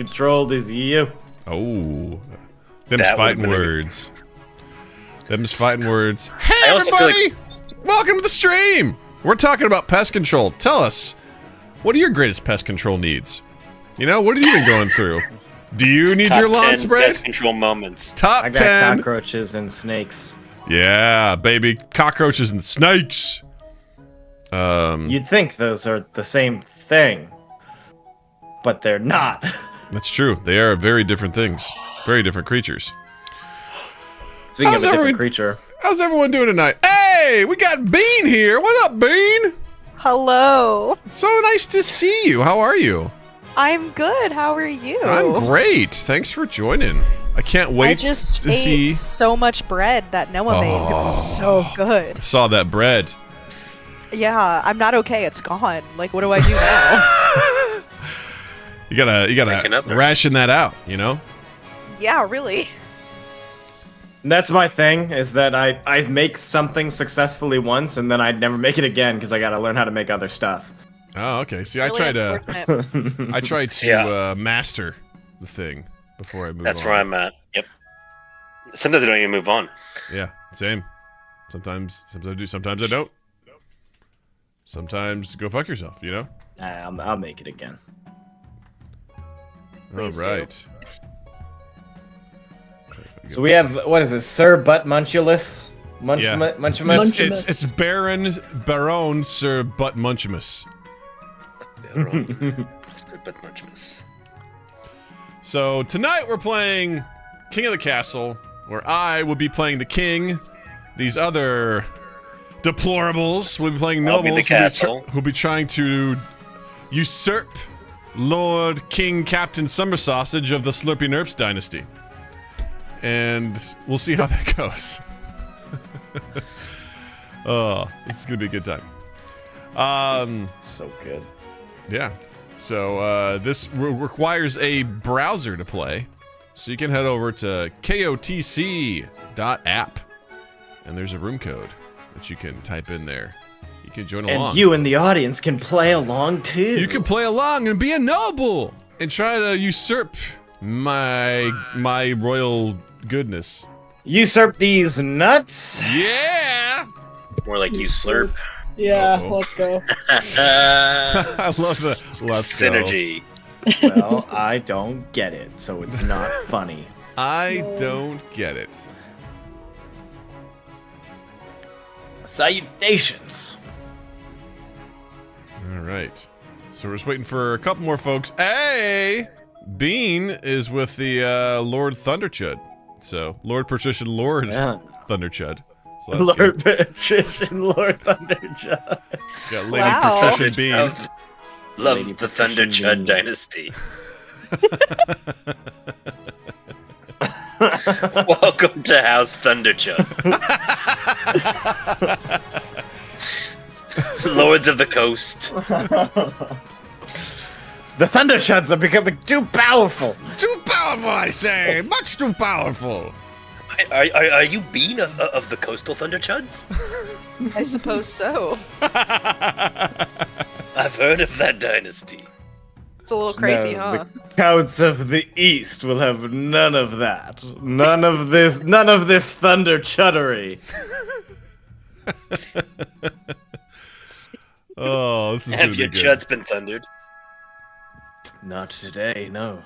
controlled is you. Oh, them's fighting words. Them's fighting words. Hey, everybody! Welcome to the stream! We're talking about pest control. Tell us, what are your greatest pest control needs? You know, what have you been going through? Do you need your lawn sprayed? Pest control moments. Top 10. I got cockroaches and snakes. Yeah, baby. Cockroaches and snakes. You'd think those are the same thing, but they're not. That's true. They are very different things. Very different creatures. Speaking of a different creature. How's everyone doing tonight? Hey, we got Bean here. What up, Bean? Hello. So nice to see you. How are you? I'm good. How are you? I'm great. Thanks for joining. I can't wait to see. I just ate so much bread that Noah made. It was so good. I saw that bread. Yeah, I'm not okay. It's gone. Like, what do I do now? You gotta ration that out, you know? Yeah, really. That's my thing, is that I make something successfully once, and then I'd never make it again, because I gotta learn how to make other stuff. Oh, okay. See, really I tried to master the thing before I move on. That's where I'm at. Yep. Sometimes I don't even move on. Yeah, same. Sometimes I do, sometimes I don't. Sometimes go fuck yourself, you know? I'll make it again. Please do. Alright. So we have, what is it, Sir Butt Munchulus? Munchimus? It's Baron Sir Butt Munchimus. So tonight we're playing King of the Castle, where I will be playing the king. These other deplorables will be playing nobles who'll be trying to usurp Lord King Captain Summer Sausage of the Slurpy Nerps dynasty. And we'll see how that goes. Oh, this is gonna be a good time. So good. Yeah. So this requires a browser to play, so you can head over to kotc.app, and there's a room code that you can type in there. You can join along. And you in the audience can play along too. You can play along and be a noble and try to usurp my royal goodness. Usurp these nuts. Yeah. More like you slurp. Yeah, let's go. I love the let's synergy. Well, I don't get it, so it's not funny. I don't get it. Salutations. All right. So we're just waiting for a couple more folks. Hey! Bean is with the Lord Thunderchud. So, Lord Patrician Lord Thunderchud. So Lord Patrician Lord Thunderchud. Got Lady Patrician Bean. Love Lady the Patrician Thunderchud Bean. dynasty. Welcome to House Thunderchud. Lords of the Coast. The Thunderchuds are becoming too powerful. Too powerful, I say! Much too powerful! Are you Bean of the Coastal Thunderchuds? I suppose so. I've heard of that dynasty. It's a little crazy, No, huh? The Counts of the East will have none of that. None of this Thunderchuddery. Oh, this is Have gonna your be good. chuds been thundered? Not today, no.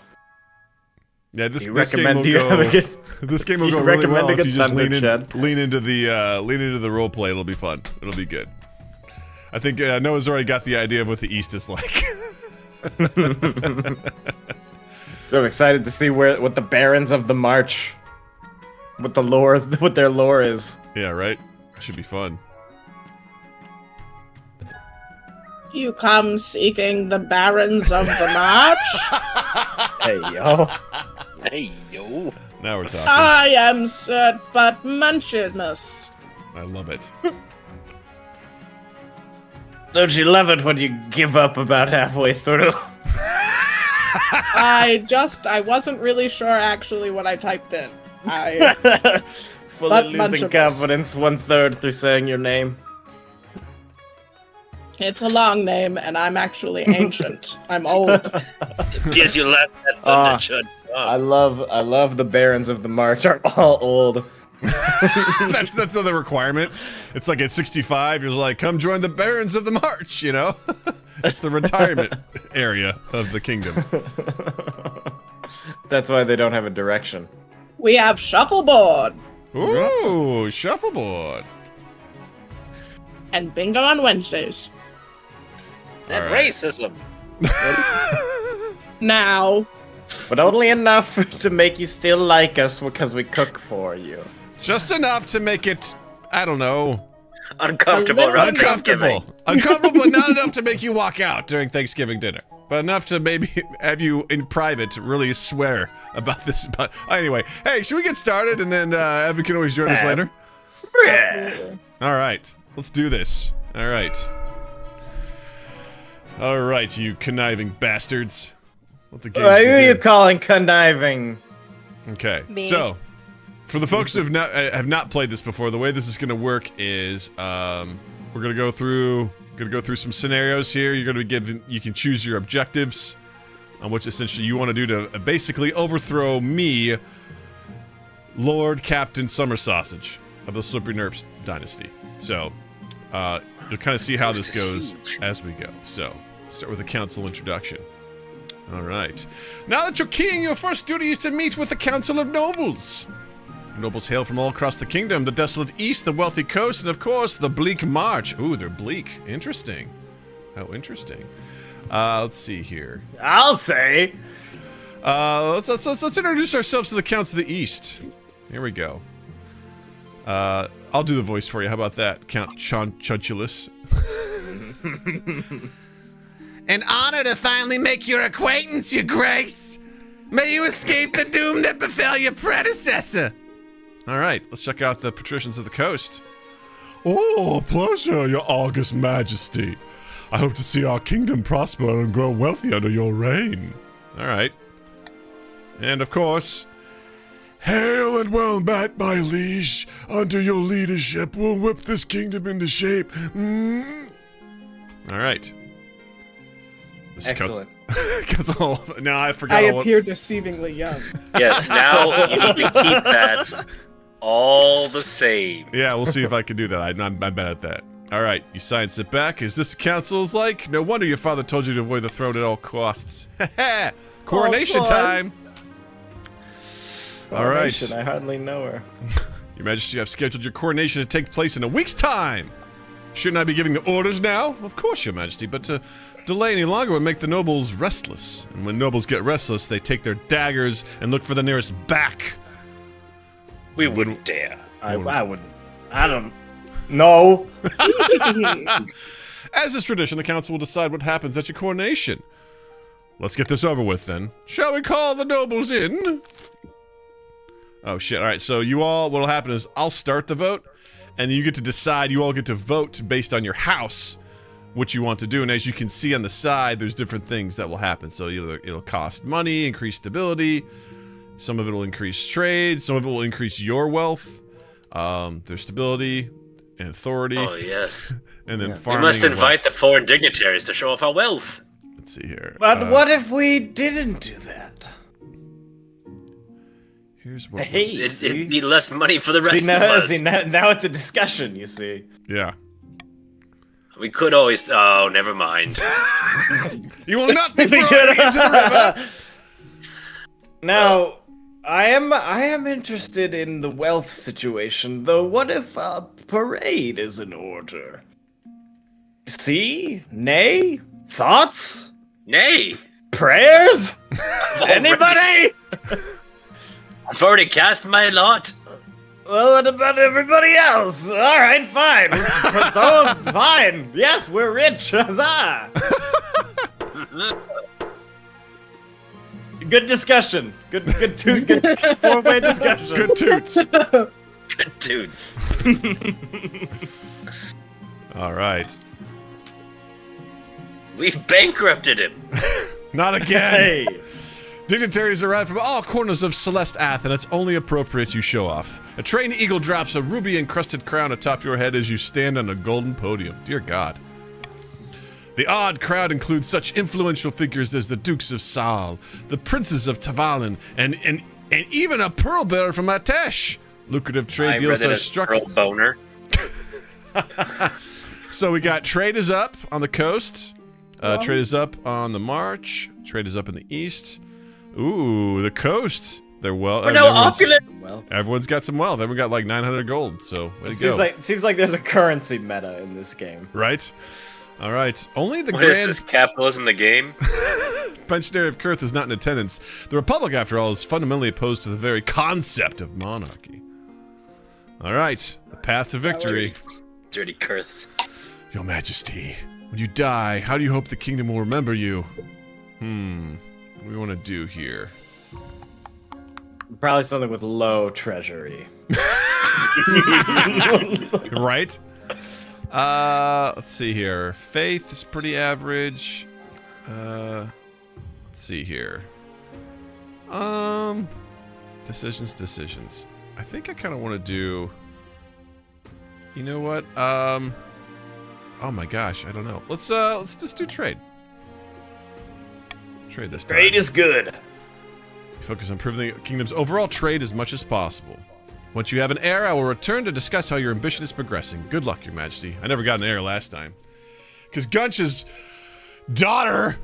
Yeah, this game recommend will you have a go. good- This game will Do go you really recommend well a if good you just Thunderchud? lean into the role play. It'll be fun. It'll be good. I think Noah's already got the idea of what the East is like. I'm excited to see what the Barons of the March, what their lore is. Yeah, right. Should be fun. You come seeking the barons of the march? Hey, yo. Hey, yo. Now we're talking. I am Sir Butt Munchimus. I love it. Don't you love it when you give up about halfway through? I wasn't really sure actually what I typed in. Fully Butt losing Munchimus. confidence 1/3 through saying your name. It's a long name, and I'm actually ancient. I'm old. Yes, you left that thunder chud. I love the barons of the march are all old. That's the requirement. It's like at 65, you're like, come join the barons of the march, you know? It's the retirement area of the kingdom. That's why they don't have a direction. We have shuffleboard. Ooh, shuffleboard. And bingo on Wednesdays. That right. racism. Now, But only enough to make you still like us because we cook for you. Just enough to make it, I don't know, Uncomfortable around Thanksgiving. Uncomfortable, but not enough to make you walk out during Thanksgiving dinner. But enough to maybe have you in private really swear about this. But anyway, hey, should we get started and then Evan can always join us later? Yeah. All right, let's do this. All right. All right, you conniving bastards. Let the games Who are you begin. calling conniving? Okay, Me. so for the folks who have not played this before, the way this is going to work is we're going to go through some scenarios here. You're going to be given, you can choose your objectives on which essentially you want to do to basically overthrow me, Lord Captain Summer Sausage of the Slippery Nerps dynasty. So you'll kind of see how this goes as we go. So start with a council introduction. All right. Now that you're king, your first duty is to meet with the Council of Nobles. Nobles hail from all across the kingdom, the desolate east, the wealthy coast, and of course, the bleak march. Ooh, they're bleak. Interesting. How interesting. Let's see here. I'll say. Let's introduce ourselves to the Counts of the East. Here we go. I'll do the voice for you. How about that, Count Chunchulus? An honor to finally make your acquaintance, your grace. May you escape the doom that befell your predecessor. All right, let's check out the patricians of the coast. Oh, pleasure, your august majesty. I hope to see our kingdom prosper and grow wealthy under your reign. All right. And of course, hail and well met, my liege. Under your leadership, we'll whip this kingdom into shape. All right. This Excellent. Now I forgot. I appear deceivingly young. Yes, now you need to keep that all the same. Yeah, we'll see if I can do that. I'm bad at that. All right, you sign, sit back. Is this council's like? No wonder your father told you to avoid the throne at all costs. Coronation time. All right. Coronation, I hardly know her. Your Majesty, I've scheduled your coronation to take place in a week's time. Shouldn't I be giving the orders now? Of course, Your Majesty, but to delay any longer would make the nobles restless. And when nobles get restless, they take their daggers and look for the nearest back. We wouldn't dare. I wouldn't. I don't know. As is tradition, the council will decide what happens at your coronation. Let's get this over with, then. Shall we call the nobles in? Oh, shit. All right, so you all, what'll happen is I'll start the vote, and you get to decide, you all get to vote based on your house what you want to do. And as you can see on the side, there's different things that will happen. So either it'll cost money, increase stability, some of it will increase trade, some of it will increase your wealth. There's stability and authority. Oh, yes. And then We farming. must and invite the foreign dignitaries to show off our wealth. Let's see here. But what if we didn't do that? Here's what. Hey, It'd be less money for the rest see, now, of us. see, now it's a discussion, you see. Yeah. We could always... Oh, never mind. You will not be We thrown could- into the river. Now, I am interested in the wealth situation, though. What if a parade is in order? See? Nay? Thoughts? Nay. Prayers? Anybody? I've already cast my lot. Well, what about everybody else? All right, fine. Fine. Yes, we're rich. Huzzah! Good discussion. Good four-way discussion. Good toots. Good dudes. All right. We've bankrupted him. Not again. Hey. Dignitaries arrive from all corners of Celeste Ath, and it's only appropriate you show off. A trained eagle drops a ruby-encrusted crown atop your head as you stand on a golden podium. Dear God. The odd crowd includes such influential figures as the Dukes of Sal, the Princes of Tavalin, and even a pearl bearer from Atesh. Lucrative trade deals are struck. Pearl boner. So we got trade is up on the coast. Trade is up on the march. Trade is up in the east. Ooh, the coast. They're well. We're now opulent. Well, Everyone's got some wealth. Everyone got like 900 gold. So way to go. seems like there's a currency meta in this game. Right. All right. Only the What is grand this, capitalism the game? pensionary of Kurth is not in attendance. The Republic, after all, is fundamentally opposed to the very concept of monarchy. All right. The path to victory. Dirty curse. Your Majesty, when you die, how do you hope the kingdom will remember you? What do we want to do here? Probably something with low treasury. Right? Let's see here. Faith is pretty average. Let's see here. Decisions. I think I kind of want to do... You know what? Oh my gosh, I don't know. Let's just do trade. Trade this time. Trade is good. Focus on improving the kingdom's overall trade as much as possible. Once you have an heir, I will return to discuss how your ambition is progressing. Good luck, Your Majesty. I never got an heir last time. Because Gunch's daughter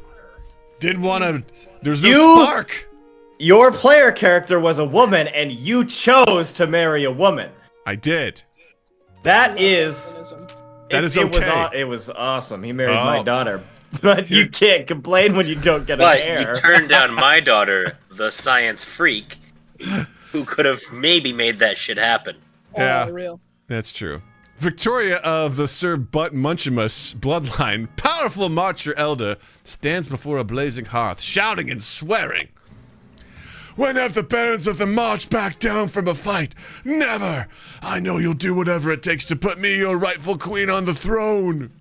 didn't want to... There's no spark. Your player character was a woman, and you chose to marry a woman. I did. That is... That is okay. It was awesome. He married my daughter. But you can't complain when you don't get an heir. But you turned down my daughter, the science freak, who could have maybe made that shit happen. Yeah, Real. that's true. Victoria of the Sir Butt Munchimus bloodline, powerful marcher elder, stands before a blazing hearth, shouting and swearing. When have the barons of the march backed down from a fight? Never! I know you'll do whatever it takes to put me, your rightful queen, on the throne.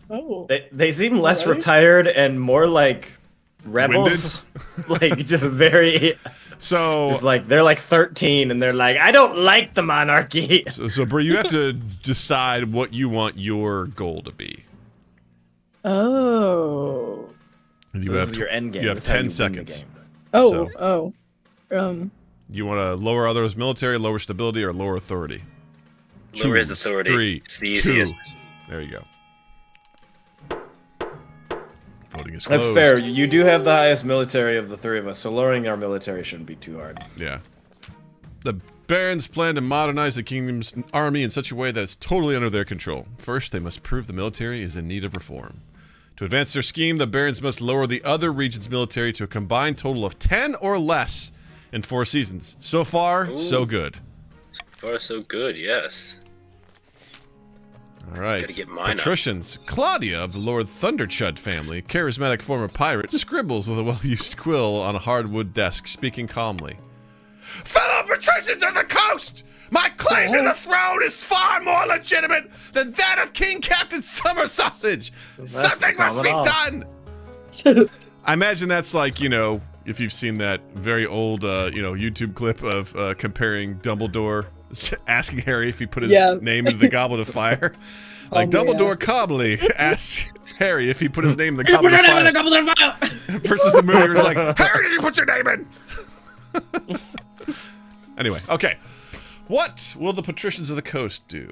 Oh. They seem less retired and more like rebels. Like, just very... So... It's like, they're like 13 and they're like, I don't like the monarchy. So Brie, you have to decide what you want your goal to be. Oh. This is your end game. You have This is how 10 you win the seconds. game. You want to lower others' military, lower stability, or lower authority? Lower his Choose. authority. 3, It's the easiest. 2. There you go. Voting is That's closed. fair. You do have the highest military of the three of us, so lowering our military shouldn't be too hard. Yeah. The barons plan to modernize the kingdom's army in such a way that it's totally under their control. First, they must prove the military is in need of reform. To advance their scheme, the barons must lower the other region's military to a combined total of 10 or less in 4 seasons. So far, so good. So far, so good, yes. All right. Gotta get mine up. Patricians. Claudia of the Lord Thunderchud family, charismatic former pirate, scribbles with a well-used quill on a hardwood desk, speaking calmly. Fellow patricians of the coast! My claim to the throne is far more legitimate than that of King Captain Summer Sausage! Something must be done! I imagine that's like, you know, if you've seen that very old, YouTube clip of comparing Dumbledore, asking Harry if he put his name into the Goblet of Fire. Like, Dumbledore calmly asks Harry if he put his name in the Goblet of Fire. Versus the movie was like, Harry, did you put your name in? Anyway, okay. What will the patricians of the coast do?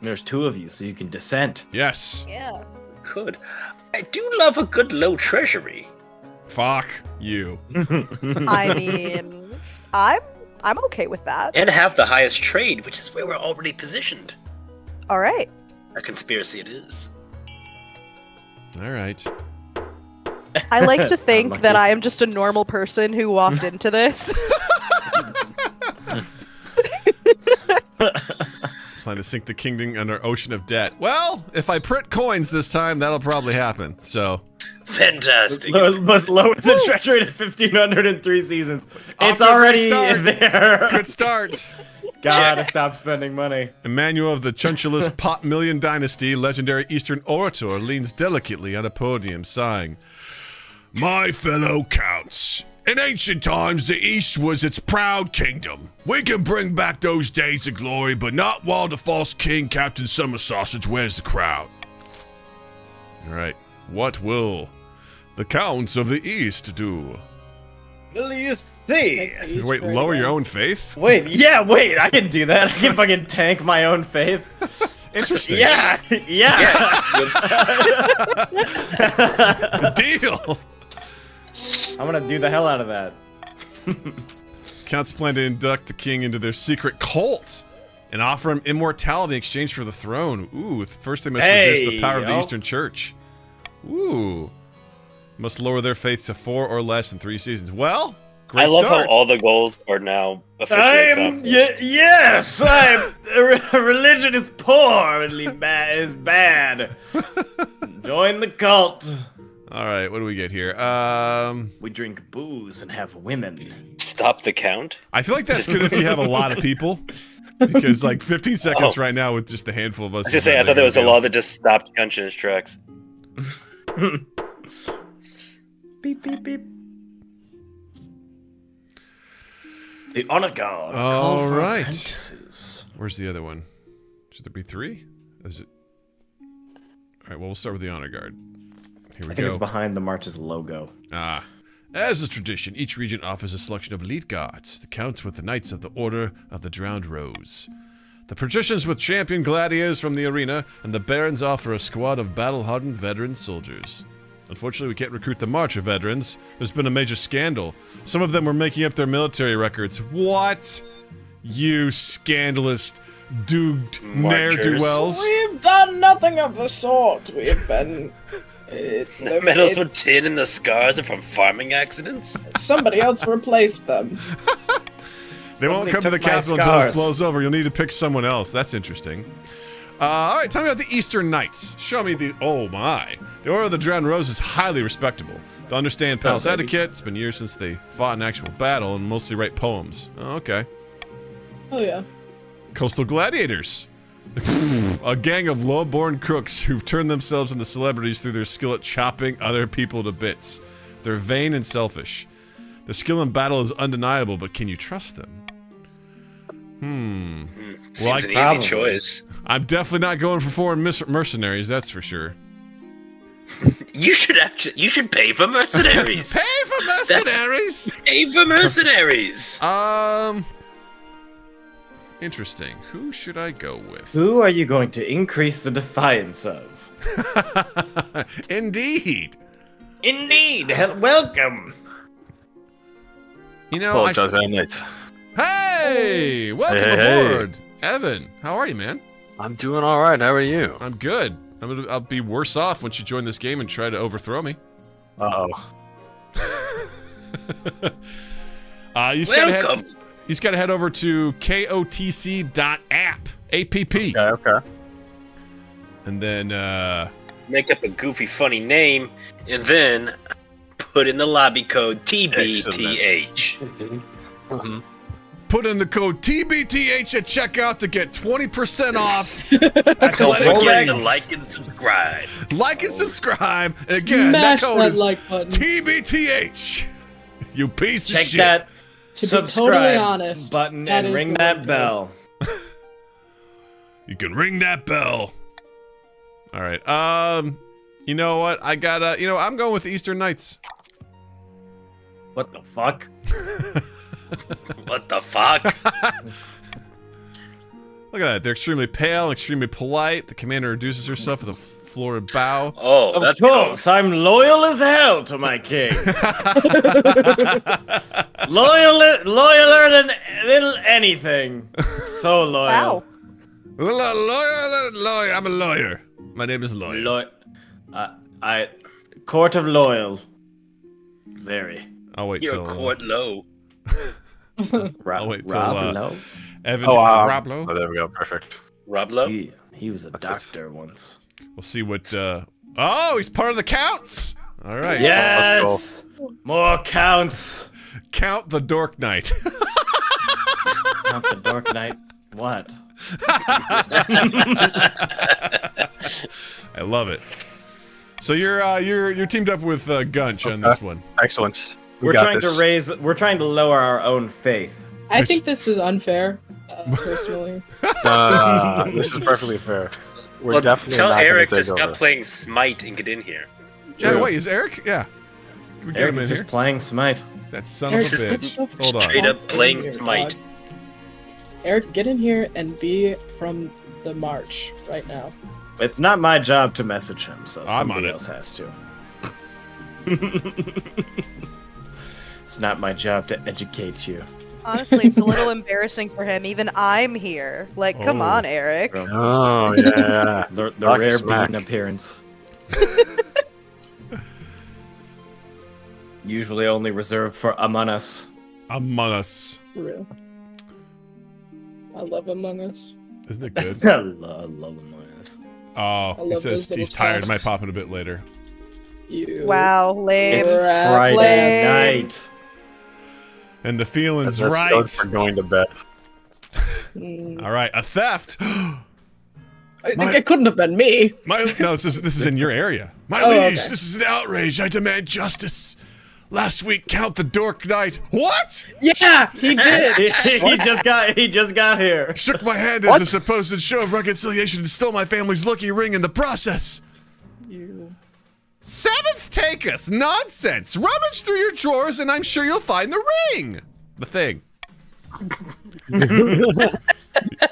There's 2 of you, so you can dissent. Yes. Yeah. Good. I do love a good low treasury. Fuck you. I mean, I'm okay with that. And have the highest trade, which is where we're already positioned. All right. A conspiracy it is. All right. I like to think Unlucky. that I am just a normal person who walked into this. Plan to sink the kingdom under ocean of debt. Well, if I print coins this time, that'll probably happen. So, Fantastic. Must lower the treasury to 1,500 in 3 seasons. Off It's to a already great start. there. good start. Gotta stop spending money. Emmanuel of the Chunchulus Pot Million Dynasty, legendary Eastern orator, leans delicately on a podium, sighing, My fellow counts, in ancient times the East was its proud kingdom. We can bring back those days of glory, but not while the false king Captain Summer Sausage wears the crown. All right. What will the Counts of the East do? Will you see? Wait, lower your own faith? Wait, I can do that. I can fucking tank my own faith. Interesting. Yeah. Deal. I'm gonna do the hell out of that. Counts plan to induct the king into their secret cult and offer him immortality in exchange for the throne. Ooh, first they must reduce the power of the Eastern Church. Ooh. Must lower their faith to 4 or less in 3 seasons. Well, great I love start. how all the goals are now officially accomplished. Yes, religion is poor and is bad. Join the cult. All right, what do we get here? We drink booze and have women. Stop the count? I feel like that's good if you have a lot of people. Because, like, 15 seconds right now with just a handful of us. I was gonna say, I thought there was a law that just stopped Gunch in his tracks. Beep, beep, beep. The honor guard. All right. Apprentices. Where's the other one? Should there be 3? Is it? All right, well, we'll start with the honor guard. Here we I think go. it's behind the march's logo. Ah. As is tradition, each region offers a selection of elite guards, the counts with the Knights of the Order of the Drowned Rose. The patricians with champion gladiators from the arena, and the barons offer a squad of battle-hardened veteran soldiers. Unfortunately, we can't recruit the Marcher veterans. There's been a major scandal. Some of them were making up their military records. What? You scandalous, duped ne'er-do-wells. We've done nothing of the sort. We've been... The medals with tin and the scars are from farming accidents? Somebody else replaced them. They won't come to the capital until this blows over. You'll need to pick someone else. That's interesting. All right, tell me about the Eastern Knights. Show me the... Oh, my. The Order of the Drowned Rose is highly respectable. They understand palace etiquette. It's been years since they fought in actual battle and mostly write poems. Oh, okay. Oh, yeah. Coastal gladiators. A gang of low-born crooks who've turned themselves into celebrities through their skill at chopping other people to bits. They're vain and selfish. The skill in battle is undeniable, but can you trust them? Seems an easy choice. I'm definitely not going for foreign mercenaries, that's for sure. You should pay for mercenaries. Pay for mercenaries? Pay for mercenaries. Interesting. Who should I go with? Who are you going to increase the defiance of? Indeed. Indeed. Welcome. You know, Hey! Welcome aboard! Evan, how are you, man? I'm doing alright, how are you? I'm good. I'll be worse off once you join this game and try to overthrow me. Uh-oh. You just gotta head over to kotc.app. A-P-P. Okay. And then, make up a goofy, funny name, and then put in the lobby code TBTH. put in the code TBTH at checkout to get 20% off. Don't forget to like and subscribe. Like and subscribe. And again, Smash that code that is like button. TBTH. You piece of Check shit. that To be subscribe totally honest, button that and is ring the that way to bell. You can ring that bell. All right. You know what? I gotta. You know, I'm going with the Eastern Knights. What the fuck? What the fuck? Look at that. They're extremely pale and extremely polite. The commander reduces herself with a florid bow. Oh, Of that's course, I'm loyal as hell to my king. Loyaler than anything. So loyal. Wow. Lawyer. I'm a lawyer. My name is Lawyer. Court of Loyal. Very. I'll wait You're till. court low. I'll wait till Rob Lowe? Evan Rob Lowe. Oh, there we go. Perfect. Rob Lowe? He was a doctor once. We'll see what. Oh, he's part of the counts. All right. Yes. More counts. Count the Dork Knight. Count the Dark Knight. What? I love it. So you're teamed up with Gunch on this one. Excellent. We're trying to lower our own faith. I think this is unfair, personally. This is perfectly fair. We're definitely tell not Eric gonna to take stop over. playing Smite and get in here. Yeah, wait, is Eric? Yeah. Can we get Eric him in is just here? playing Smite. That son of a bitch. Hold on. Straight up playing Here, Smite. dog. Eric, get in here and be from the march right now. It's not my job to message him, so I'm on somebody it. else has to. It's not my job to educate you. Honestly, it's a little embarrassing for him. Even I'm here. Like, come Oh. on, Eric. Bro. Oh yeah. The Talk rare smack. beaten appearance. Usually only reserved for Among Us. Among Us. For real. I love Among Us. Isn't it good? I love Among Us. Oh, he love says those little he's tired. I might tasks. pop in a bit later. You. Wow, lame. It's Rat Friday lame. night. And the feeling's That's right. good for going to bed. Mm. All right, a theft. I think it couldn't have been me. No, this is in your area. My Oh, liege, okay. this is an outrage. I demand justice. Last week, Count the Dork Knight. What? Yeah, he did. he just got here. Shook my hand as a supposed show of reconciliation and stole my family's lucky ring in the process. You. Seventh take us. Nonsense. Rummage through your drawers and I'm sure you'll find the ring. The thing.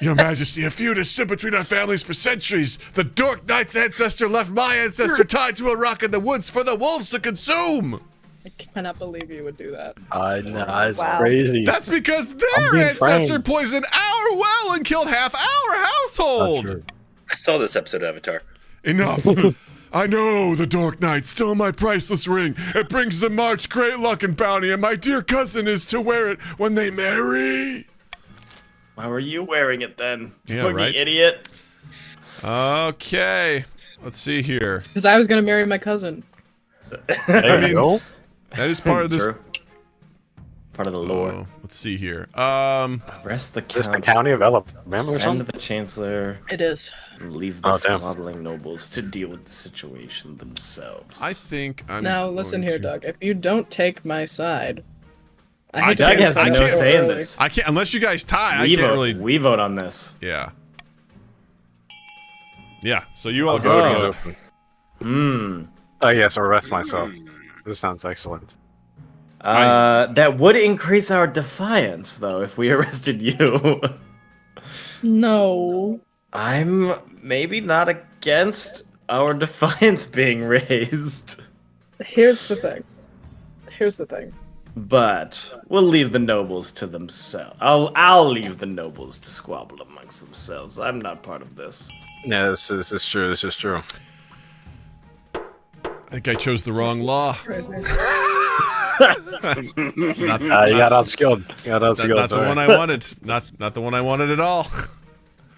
Your Majesty, a feud has stood between our families for centuries. The Dork Knight's ancestor left my ancestor tied to a rock in the woods for the wolves to consume. I cannot believe you would do that. I know, it's Wow. crazy. That's because I'm their being ancestor framed. poisoned our well and killed half our Not household. true. I saw this episode of Avatar. Enough. I know the Dork Knight stole my priceless ring. It brings the March great luck and bounty, and my dear cousin is to wear it when they marry. Why were you wearing it then? Yeah, You right? idiot. Okay. Let's see here. Because I was gonna marry my cousin. There mean- you go. That is part of this. True. Part of the lore. Oh, let's see here. Arrest the Is this the count. county of Alabama or Send something? the chancellor. It is. And leave the Oh, damn. squabbling nobles to deal with the situation themselves. I think I'm. Now listen going here, to- Doug. If you don't take my side, I hate to Doug can't- has I no can't- say in early. this. I can't unless you guys tie. I We can't vote. really. We vote on this. Yeah. Yeah. So you all go Oh. together. Hmm. Oh yes, arrest myself. This sounds excellent. That would increase our defiance, though, if we arrested you. no. I'm maybe not against our defiance being raised, Here's the thing. Here's the thing. but we'll leave the nobles to themselves. I'll leave the nobles to squabble amongst themselves. I'm not part of this. Yeah, this is true. This is true. I think I chose the wrong law. Crazy. It's not, You got outskilled. You got outskilled. not the sorry. one I wanted. Not the one I wanted at all.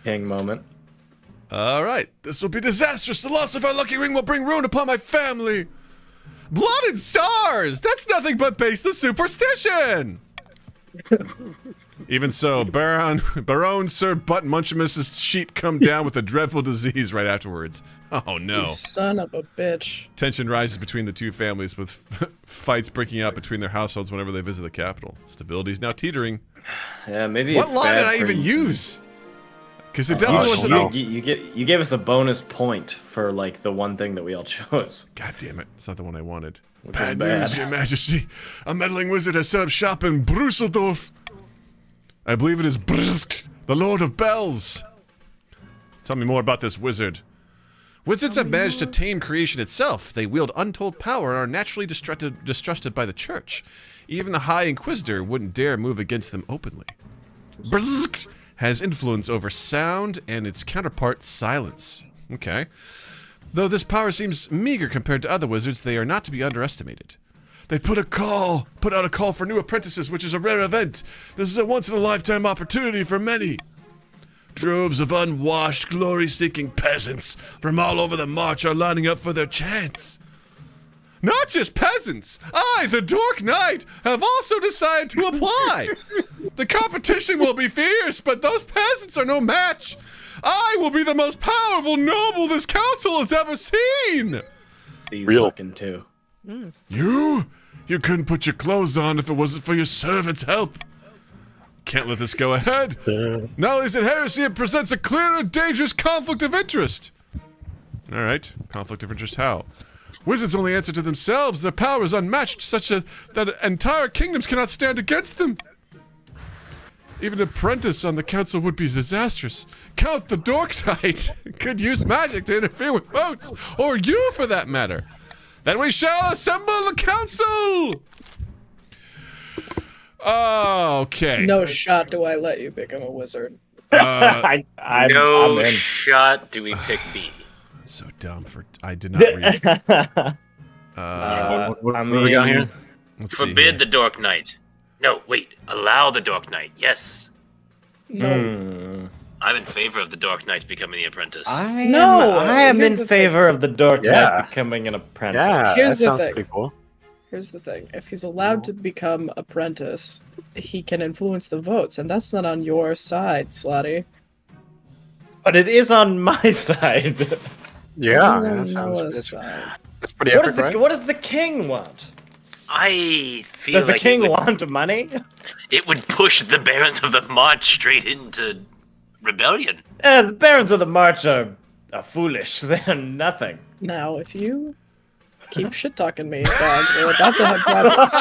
King moment. All right, this will be disastrous. The loss of our lucky ring will bring ruin upon my family. Blood and stars. That's nothing but baseless superstition. Even so, Baron Sir Butt Munchimus's sheep come down with a dreadful disease right afterwards. Oh no. You son of a bitch. Tension rises between the two families, with fights breaking out between their households whenever they visit the capital. Stability is now teetering. Yeah, maybe. What it's law bad did I for even you. use? Because it definitely Oh, wasn't. no. You gave us a bonus point for like the one thing that we all chose. God damn it! It's not the one I wanted. Which is Bad bad. news, Your Majesty. A meddling wizard has set up shop in Brusseldorf. I believe it is Brsk, the Lord of Bells. Tell me more about this wizard. Wizards have managed to tame creation itself. They wield untold power and are naturally distrusted by the church. Even the High Inquisitor wouldn't dare move against them openly. Brsk has influence over sound and its counterpart, silence. Okay. Though this power seems meager compared to other wizards, they are not to be underestimated. They put out a call for new apprentices, which is a rare event. This is a once-in-a-lifetime opportunity for many. Droves of unwashed, glory-seeking peasants from all over the march are lining up for their chance. Not just peasants. I, the Dork Knight, have also decided to apply. The competition will be fierce, but those peasants are no match. I will be the most powerful noble this council has ever seen. These Real. fucking two. You? You couldn't put your clothes on if it wasn't for your servant's help. Can't let this go ahead. Not only is it heresy, it presents a clear and dangerous conflict of interest. All right. Conflict of interest how? Wizards only answer to themselves. Their power is unmatched, such that entire kingdoms cannot stand against them. Even an apprentice on the council would be disastrous. Count the Dork Knight could use magic to interfere with votes, or you for that matter. Then we shall assemble the council! Okay. No shot do I let you become a wizard. I'm in. Shot do we pick B. So dumb for... I did not read. What do we got here? Let's see Forbid here. the Dark Knight. No, wait. Allow the Dark Knight. Yes. No. I'm in favor of the Dark Knight becoming the apprentice. I am here's in the favor of the Dark Knight Yeah. becoming an apprentice. Yeah, Here's that the sounds thing. pretty cool. Here's the thing. If he's allowed to become apprentice, he can influence the votes, and that's not on your side, Slotty. But it is on my side. Yeah, It's on that sounds Noah's side. that's pretty What epic, right? what does the king want? I feel Does the like king it would, want money? it would push the Barons of the March straight into rebellion. The barons of the march are foolish. They're nothing. Now, if you keep shit talking me, dog, we're about to have problems.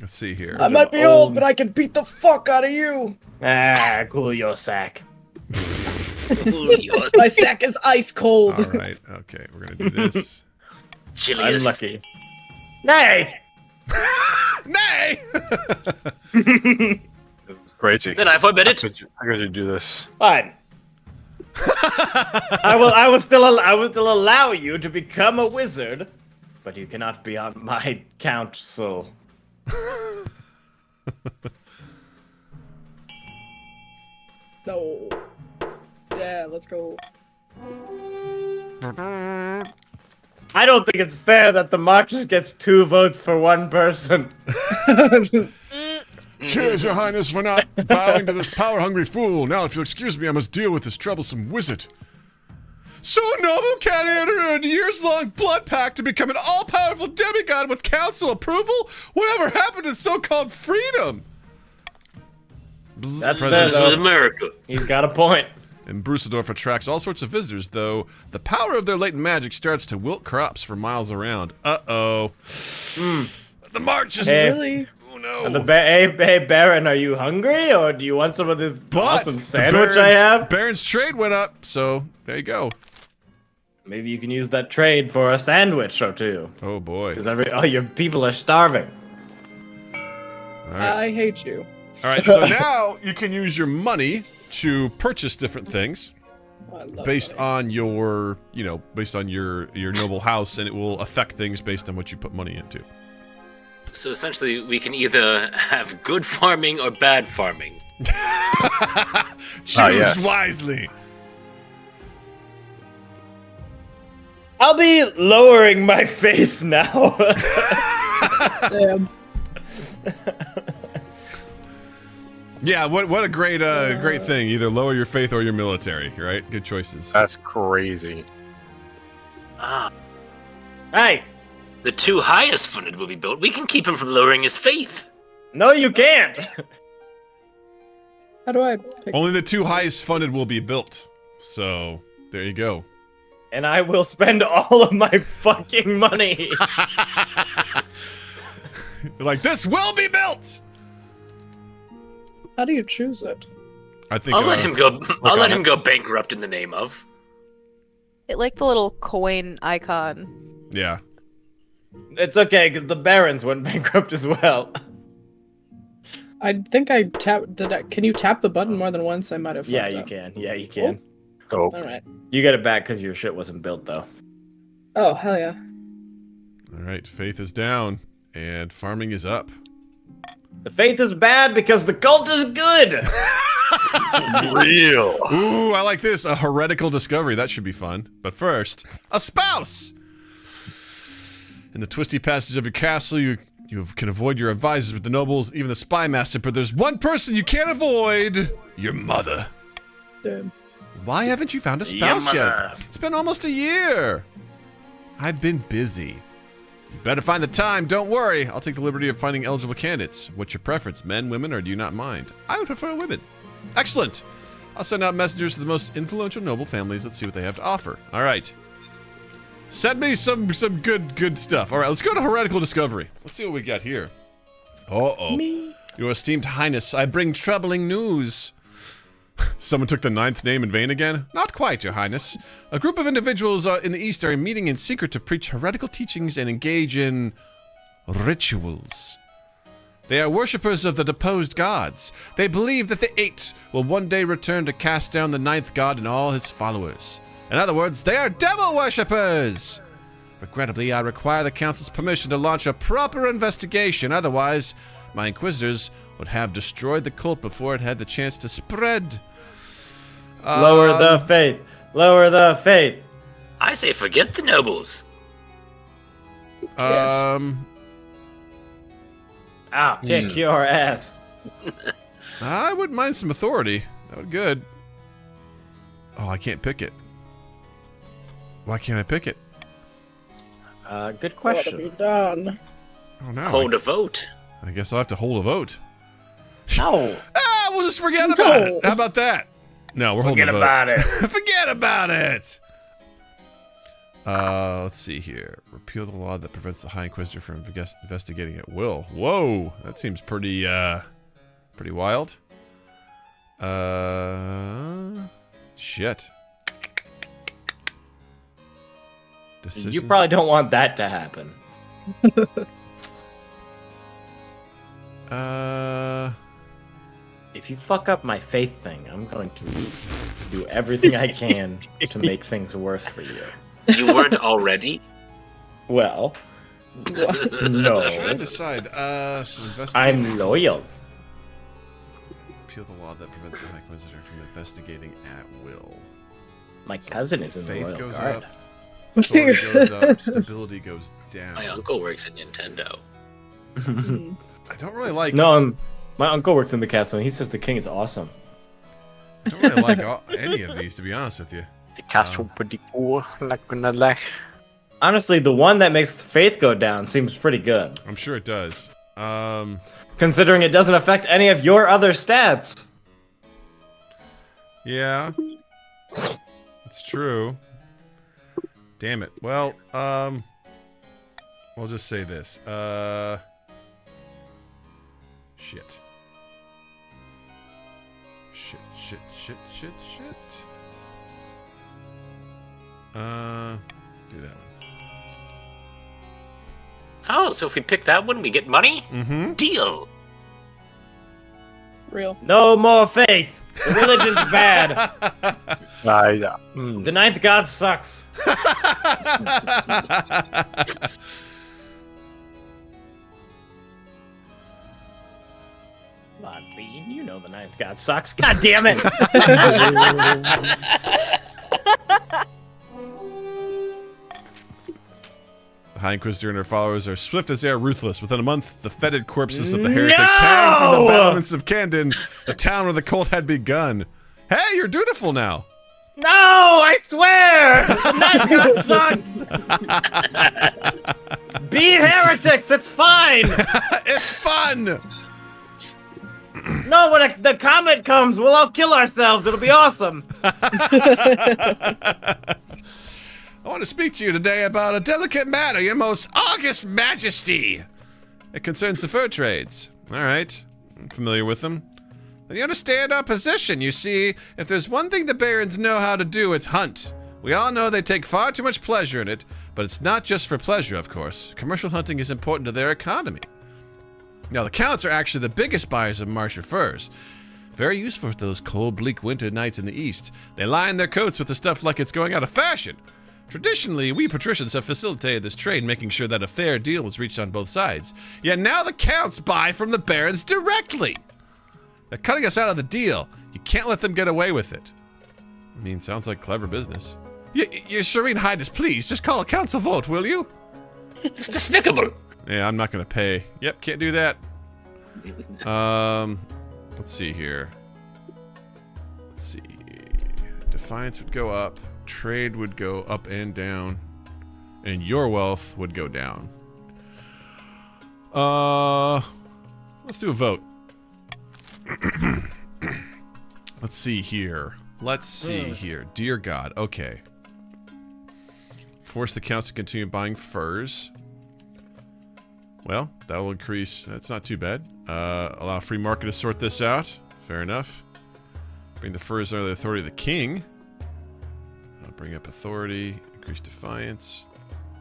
Let's see here. I might be old, but I can beat the fuck out of you. Ah, cool your sack. My sack is ice cold. All right. Okay, we're going to do this. Chilliest. Unlucky. Nay! Nay! It's crazy. Then I forbid it. How could you do this? Fine. I will still allow you to become a wizard, but you cannot be on my council. No. Yeah, let's go. I don't think it's fair that the march just gets 2 votes for 1 person. Cheers, your highness, for not bowing to this power-hungry fool. Now, if you'll excuse me, I must deal with this troublesome wizard. So a noble can enter a years-long blood pact to become an all-powerful demigod with council approval? Whatever happened to so-called freedom? That's This the- is America. He's got a point. And Brusadorf attracts all sorts of visitors, though the power of their latent magic starts to wilt crops for miles around. Uh-oh. The march is... Hey, Really? Oh, no. hey, Baron, are you hungry, or do you want some of this But awesome the sandwich I have? Baron's trade went up, so there you go. Maybe you can use that trade for a sandwich or 2. Oh, boy. Because your people are starving. All right. I hate you. All right, so now you can use your money to purchase different things Oh, I love based money. on your, based on your noble house, and it will affect things based on what you put money into. So essentially, we can either have good farming or bad farming. Choose yes. wisely. I'll be lowering my faith now. Damn. Yeah, what a great great thing. Either lower your faith or your military, right? Good choices. That's crazy. Hey, The 2 highest funded will be built. We can keep him from lowering his faith. no, you can't. How do I pick? Only the 2 highest funded will be built. So, there you go. And I will spend all of my fucking money. You're like, this will be built! How do you choose it? I think I'll let him go. I'll on let it. him go bankrupt in the name of. It like the little coin icon. Yeah. It's okay, because the barons went bankrupt as well. I think I tapped. Can you tap the button more than once? I might have. Yeah, fucked you up. can. Yeah, you can. Oh, All right. You get it back because your shit wasn't built, though. Oh hell yeah! All right, faith is down, and farming is up. The faith is bad because the cult is good. real. Ooh, I like this. A heretical discovery. That should be fun. But first, a spouse! In the twisty passage of your castle, you can avoid your advisors with the nobles, even the spy master, but there's one person you can't avoid. Your mother. Damn. Why haven't you found a Your spouse yet? mother. It's been almost a year. I've been busy. You better find the time. Don't worry. I'll take the liberty of finding eligible candidates. What's your preference? Men, women, or do you not mind? I would prefer women. Excellent. I'll send out messengers to the most influential noble families. Let's see what they have to offer. All right. Send me some good stuff. All right, let's go to heretical discovery. Let's see what we got here. Uh-oh. Your esteemed highness, I bring troubling news. Someone took the 9th name in vain again? Not quite, your highness. A group of individuals in the east are meeting in secret to preach heretical teachings and engage in rituals. They are worshippers of the deposed gods. They believe that the 8 will one day return to cast down the 9th god and all his followers. In other words, they are devil worshippers! Regrettably, I require the council's permission to launch a proper investigation. Otherwise, my inquisitors would have destroyed the cult before it had the chance to spread. Lower the faith. Lower the faith. I say forget the nobles. I'll kick your ass. I wouldn't mind some authority. That would be good. Oh, I can't pick it. Why can't I pick it? Good What have question. you done? Oh no. Hold a vote. I guess I'll have to hold a vote. No. We'll just forget about it. How about that? No, we're holding a vote. Forget about it. Forget about it! Let's see here. Repeal the law that prevents the High Inquisitor from investigating at will. Whoa, that seems pretty wild. Shit. Decisions? You probably don't want that to happen. If you fuck up my faith thing, I'm going to do everything I can to make things worse for you. You weren't already? Well, Trying no. to decide. So I'm loyal. Repeal the law that prevents the High Inquisitor from investigating at will. My cousin is in the Faith royal goes guard. up. Authority goes up. Stability goes down. My uncle works at Nintendo. I don't really like. No, my uncle works in the castle, and he says the king is awesome. I don't really like any of these, to be honest with you. The castle pretty cool. Like gonna like. Honestly, the one that makes faith go down seems pretty good, I'm sure it does. considering it doesn't affect any of your other stats. Yeah, it's true. Damn it. Well, we'll just say this. Shit. Shit. Do that one. Oh, so if we pick that one, we get money? Mm-hmm. Deal. Real. No more faith. The religion's bad. Yeah. The 9th god sucks. Come on, Bean. You know the 9th god sucks. God damn it. The High Inquisitor and her followers are swift as they are ruthless. Within a month, the fetid corpses of the heretics hang from the battlements of Camden, the town where the cult had begun. Hey, you're dutiful now. No, I swear! The 9th god sucks! Be heretics, it's fine! It's fun! No, when the comet comes, we'll all kill ourselves. It'll be awesome. I want to speak to you today about a delicate matter, your most august majesty. It concerns the fur trades. All right, I'm familiar with them. And you understand our position. You see, if there's one thing the barons know how to do, it's hunt. We all know they take far too much pleasure in it, but it's not just for pleasure, of course. Commercial hunting is important to their economy. Now, the counts are actually the biggest buyers of marcher furs. Very useful for those cold, bleak winter nights in the east. They line their coats with the stuff like it's going out of fashion. Traditionally, we patricians have facilitated this trade, making sure that a fair deal was reached on both sides. Yet now the counts buy from the barons directly. They're cutting us out of the deal. You can't let them get away with it. I mean, sounds like clever business. Your Serene Highness, please, just call a council vote, will you? It's despicable. Yeah, I'm not gonna pay. Yep, can't do that. Let's see here. Let's see. Defiance would go up. Trade would go up and down. And your wealth would go down. Let's do a vote. Let's see here. let's see here. Dear God. Okay. Force the council to continue buying furs. Well, that will increase. That's not too bad. Allow free market to sort this out. Fair enough. Bring the furs under the authority of the king. Bring up authority. Increase defiance.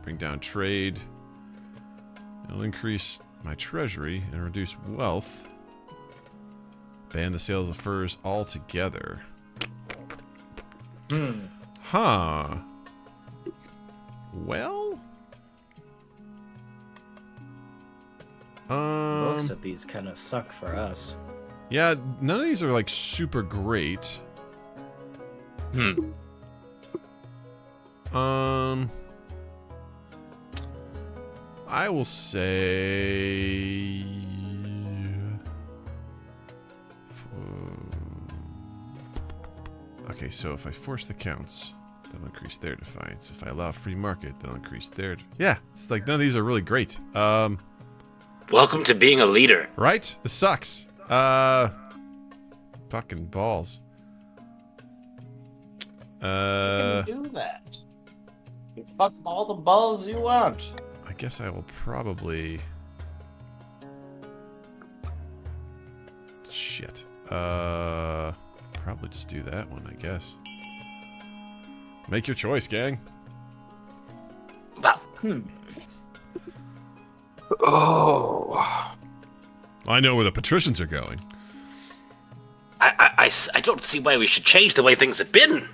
Bring down trade. It'll increase my treasury and reduce wealth. Ban the sales of furs altogether. Huh. Well. Most of these kind of suck for us. Yeah, none of these are like super great. I will say. Okay, so if I force the counts, that'll increase their defiance. If I allow free market, that'll increase their. Yeah, it's like none of these are really great. Welcome to being a leader. Right? This sucks. Fucking balls. You can do that. You fuck all the balls you want. I guess I will probably. Shit. Probably just do that one, I guess. Make your choice, gang. Oh. I know where the patricians are going. I don't see why we should change the way things have been.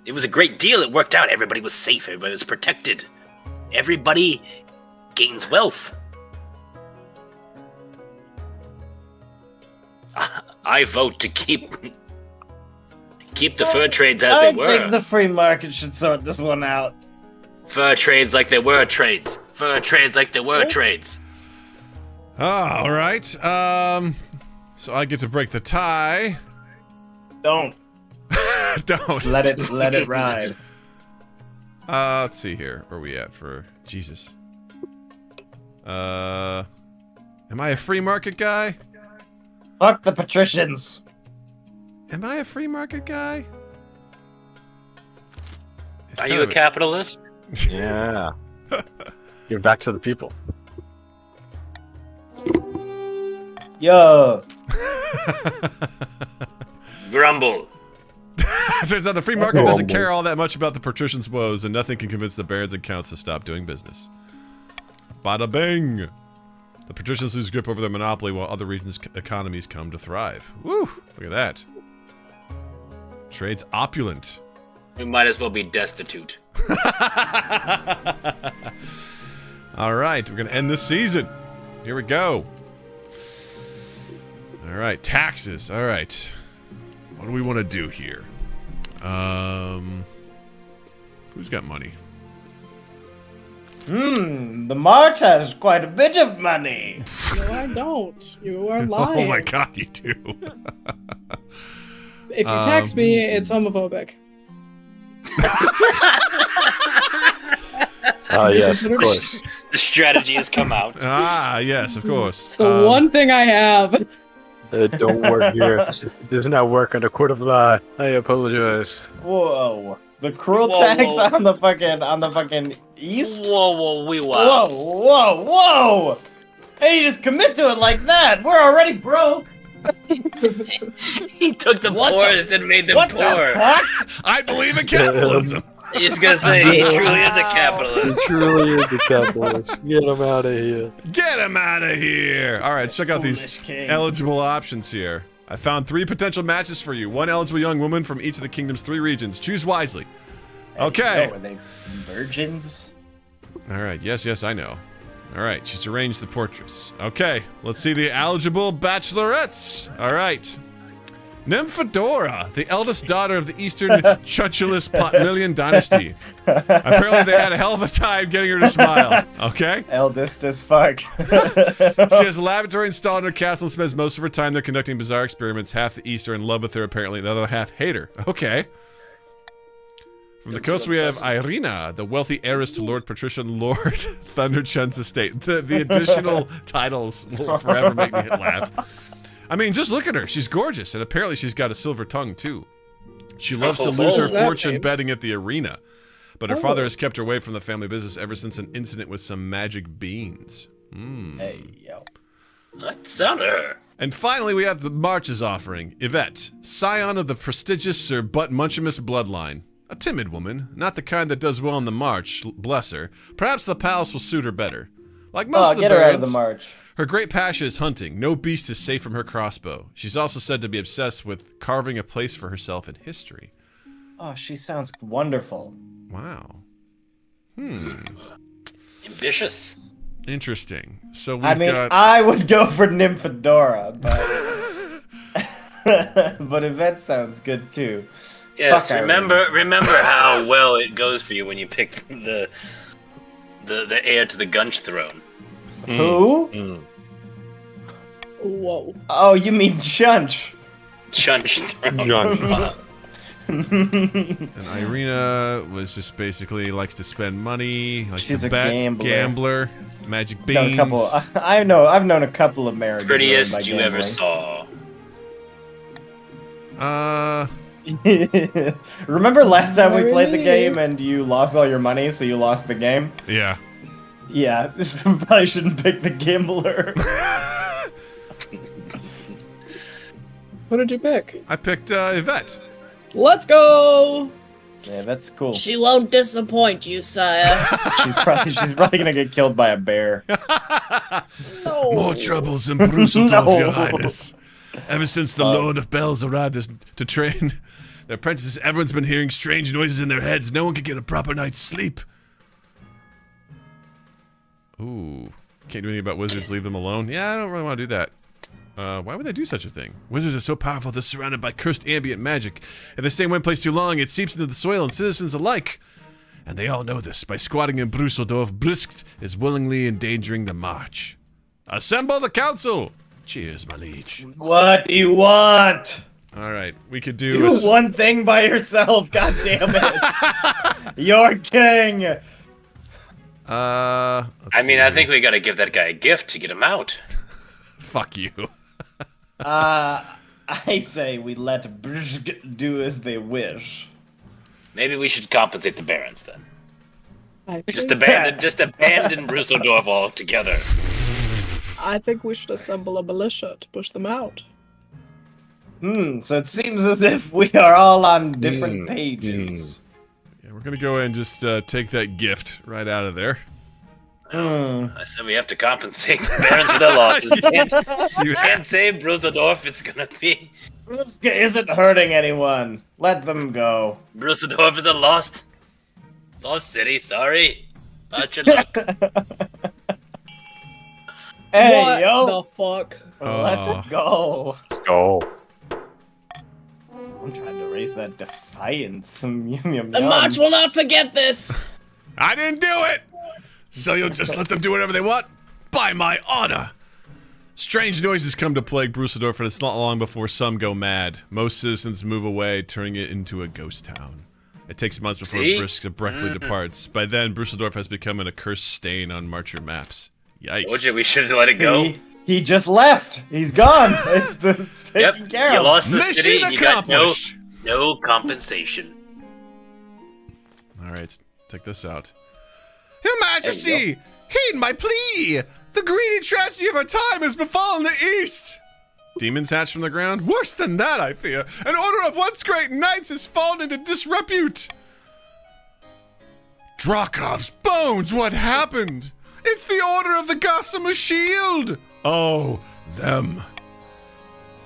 It was a great deal. It worked out. Everybody was safe. Everybody was protected. Everybody gains wealth. I vote to keep the fur trades as they were. I think the free market should sort this one out. Fur trades like they were trades. Fur trades like they were trades. All right. So I get to break the tie. Don't. Don't. Let it ride. Let's see here. Where are we at for Jesus? Am I a free market guy? Fuck the patricians. Am I a free market guy? It's Are kind you a of capitalist? Yeah. Give back to the people. Yo. Grumble. Turns out the free market doesn't care all that much about the patricians' woes, and nothing can convince the barons and counts to stop doing business. Bada bing! The patricians lose grip over their monopoly while other regions' economies come to thrive. Woo! Look at that. Trade's opulent. We might as well be destitute. Alright, we're gonna end this season. Here we go. Alright, taxes. Alright. What do we want to do here? Who's got money? The March has quite a bit of money. No, I don't. You are lying. Oh my god, you do. If you tax me, it's homophobic. Yes, of course. The strategy has come out. Ah, yes, of course. It's the one thing I have. It don't work here. It does not work under court of law. I apologize. Whoa. The cruel Whoa, tax whoa. on the fucking east? Whoa, wow. Whoa. Hey, you just commit to it like that. We're already broke. He took the What the- poorest and made them What poor. the fuck? I believe in capitalism. He's gonna say he truly is a capitalist. It truly is a capitalist. Get him out of here. Get him out of here. All right, let's check out these Foolish king. eligible options here. I found 3 potential matches for you. 1 eligible young woman from each of the kingdom's 3 regions. Choose wisely. Okay. Are they virgins? All right. Yes, I know. All right. She's arranged the portraits. Okay. Let's see the eligible bachelorettes. All right. Nymphadora, the eldest daughter of the Eastern Chuchulus Potmillion dynasty. Apparently they had a hell of a time getting her to smile. Okay? Eldest as fuck. She has a laboratory installed in her castle and spends most of her time there conducting bizarre experiments. Half the East are in love with her, apparently. The other half hate her. Okay. From the coast, we have Irina, the wealthy heiress to Lord Patrician Lord Thunderchun's estate. The additional titles will forever make me laugh. I mean, just look at her. She's gorgeous, and apparently she's got a silver tongue, too. She loves to lose her What does that fortune mean? betting at the arena, but her father Oh. has kept her away from the family business ever since an incident with some magic beans. Hey, yo. What sound of her? And finally, we have the March's offering. Yvette, scion of the prestigious Sir Butt Munchimus bloodline. A timid woman, not the kind that does well in the march, bless her. Perhaps the palace will suit her better. Like most of the Get her out of the barons, march. her great passion is hunting. No beast is safe from her crossbow. She's also said to be obsessed with carving a place for herself in history. Oh, she sounds wonderful. Wow. Ambitious. Interesting. So we've I mean, got... I would go for Nymphadora, but but Yvette sounds good too. Yes, Fuck remember how well it goes for you when you pick the heir to the Gunch throne. Who? Whoa. Oh, you mean Chunch? Chunch throne. John. And Irina was just basically likes to spend money, likes She's to a bet, gambler. magic Known beans. a couple. I've known a couple of marriages. Prettiest ruined by you ever gambling. saw. Remember last time we played the Really? game and you lost all your money, so you lost the game? Yeah. Yeah, this probably shouldn't pick the gambler. What did you pick? I picked Yvette. Let's go! Yeah, that's cool. She won't disappoint you, sire. She's probably gonna get killed by a bear. No. More troubles in Bruseldorf, No. Your Highness. Ever since the Lord of Bells arrived to train their apprentices, everyone's been hearing strange noises in their heads. No one can get a proper night's sleep. Ooh. Can't do anything about wizards. Leave them alone. Yeah, I don't really want to do that. Why would they do such a thing? Wizards are so powerful they're surrounded by cursed ambient magic. If they stay in one place too long, it seeps into the soil and citizens alike. And they all know this. By squatting in Bruseldorf, Brisk is willingly endangering the march. Assemble the council! Cheers, my liege. What do you want? Alright, we could do... Do one thing by yourself, god damn it. You're king. I mean, I think we gotta give that guy a gift to get him out. Fuck you. I say we let Brzg do as they wish. Maybe we should compensate the barons then. I Just think, abandon Bruseldorf altogether. I think we should assemble a militia to push them out. So it seems as if we are all on different pages. Yeah, we're gonna go ahead and just take that gift right out of there. I said we have to compensate the barons for their losses. You can't save Bruseldorf, it's gonna be... Brzg isn't hurting anyone. Let them go. Bruseldorf is a lost city, sorry. About your luck. Hey, what yo. the fuck? Let's go. Let's go. I'm trying to raise that defiance. Yum, yum, The yum. march will not forget this! I didn't do it! So you'll just let them do whatever they want? By my honor! Strange noises come to plague Bruseldorf, and it's not long before some go mad. Most citizens move away, turning it into a ghost town. It takes months before Brisk abruptly departs. By then, Bruseldorf has become an accursed stain on Marcher maps. Yikes. Told you we should let it go. He just left. He's gone. It's taken care You of. lost the Mission city and you got accomplished. no compensation. Alright, let's take this out. Your Majesty! Heed my plea! The greedy tragedy of our time has befallen the East! Demons hatch from the ground? Worse than that, I fear. An order of once great knights has fallen into disrepute! Drakov's bones, what happened? It's the order of the Gossamer Shield! Oh, them.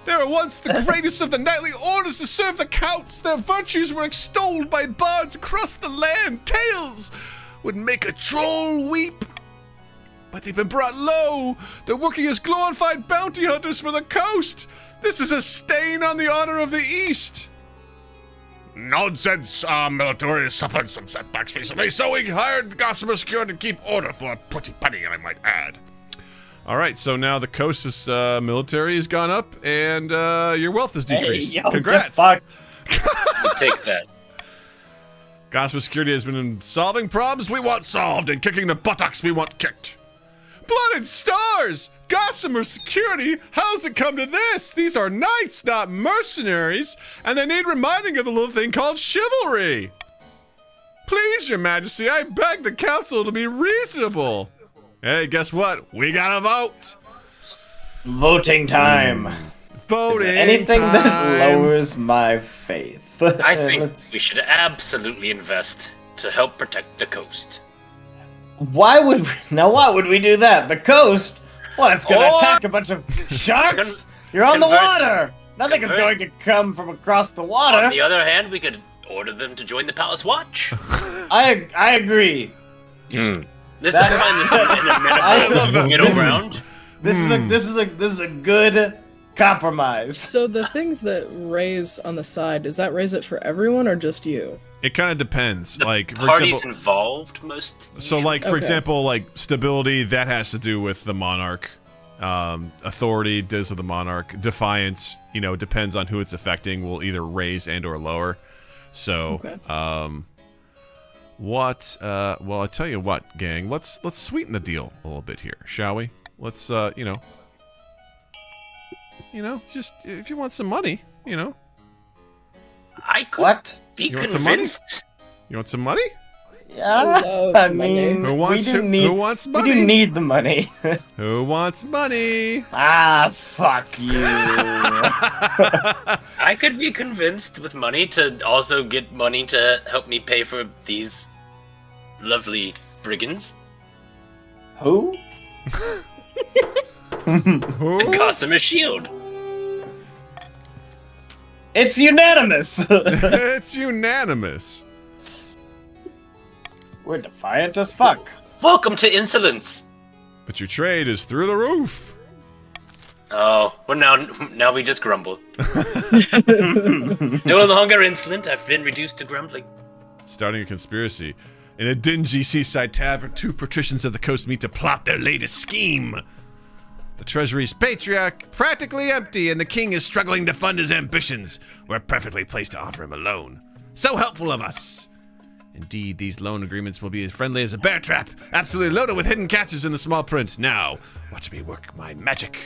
They were once the greatest of the knightly orders to serve the counts. Their virtues were extolled by bards across the land. Tales would make a troll weep. But they've been brought low. They're working as glorified bounty hunters for the coast. This is a stain on the honor of the East. Nonsense. Our military has suffered some setbacks recently, so we hired Gossamer Security to keep order for a pretty penny, I might add. All right, so now the coast's military has gone up, and your wealth has decreased. Hey, yo, Congrats. get fucked. You take that. Gossamer Security has been solving problems we want solved and kicking the buttocks we want kicked. Blood and stars! Gossamer security? How's it come to this? These are knights, not mercenaries, and they need reminding of the little thing called chivalry. Please, your majesty, I beg the council to be reasonable. Hey, guess what? We gotta vote. Voting time. Voting Anything time. that lowers my faith. I think we should absolutely invest to help protect the coast. Why would we do that? The coast? What, it's gonna Or- attack a bunch of sharks? You're on the converse- water! Nothing is converse- going to come from across the On water! the other hand, we could order them to join the Palace Watch. I agree. This That- is fine. This is in I love a that. middle ground. This is a good compromise. So the things that raise on the side, does that raise it for everyone or just you? It kind of depends. The Like, for parties example, involved most. so like for Okay. example, like stability that has to do with the monarch. Authority does with the monarch. Defiance, depends on who it's affecting. Will either raise and or lower. So, Okay. what? Well, I tell you what, gang. Let's sweeten the deal a little bit here, shall we? Let's, just if you want some money, I could What? be You want some money? convinced. You want some money? Yeah, love I money. mean, Who wants we do who- need, who wants We money? do need the money. Who wants money? Fuck you. I could be convinced with money to also get money to help me pay for these lovely brigands. Who? Who? The Gossamer Shield. It's unanimous. It's unanimous. We're defiant as fuck. Welcome to insolence. But your trade is through the roof. Oh, well now we just grumble. No longer insolent. I've been reduced to grumbling. Starting a conspiracy. In a dingy seaside tavern, two patricians of the coast meet to plot their latest scheme. The treasury's patriarch practically empty, and the king is struggling to fund his ambitions. We're perfectly placed to offer him a loan. So helpful of us. Indeed, these loan agreements will be as friendly as a bear trap, absolutely loaded with hidden catches in the small print. Now, watch me work my magic.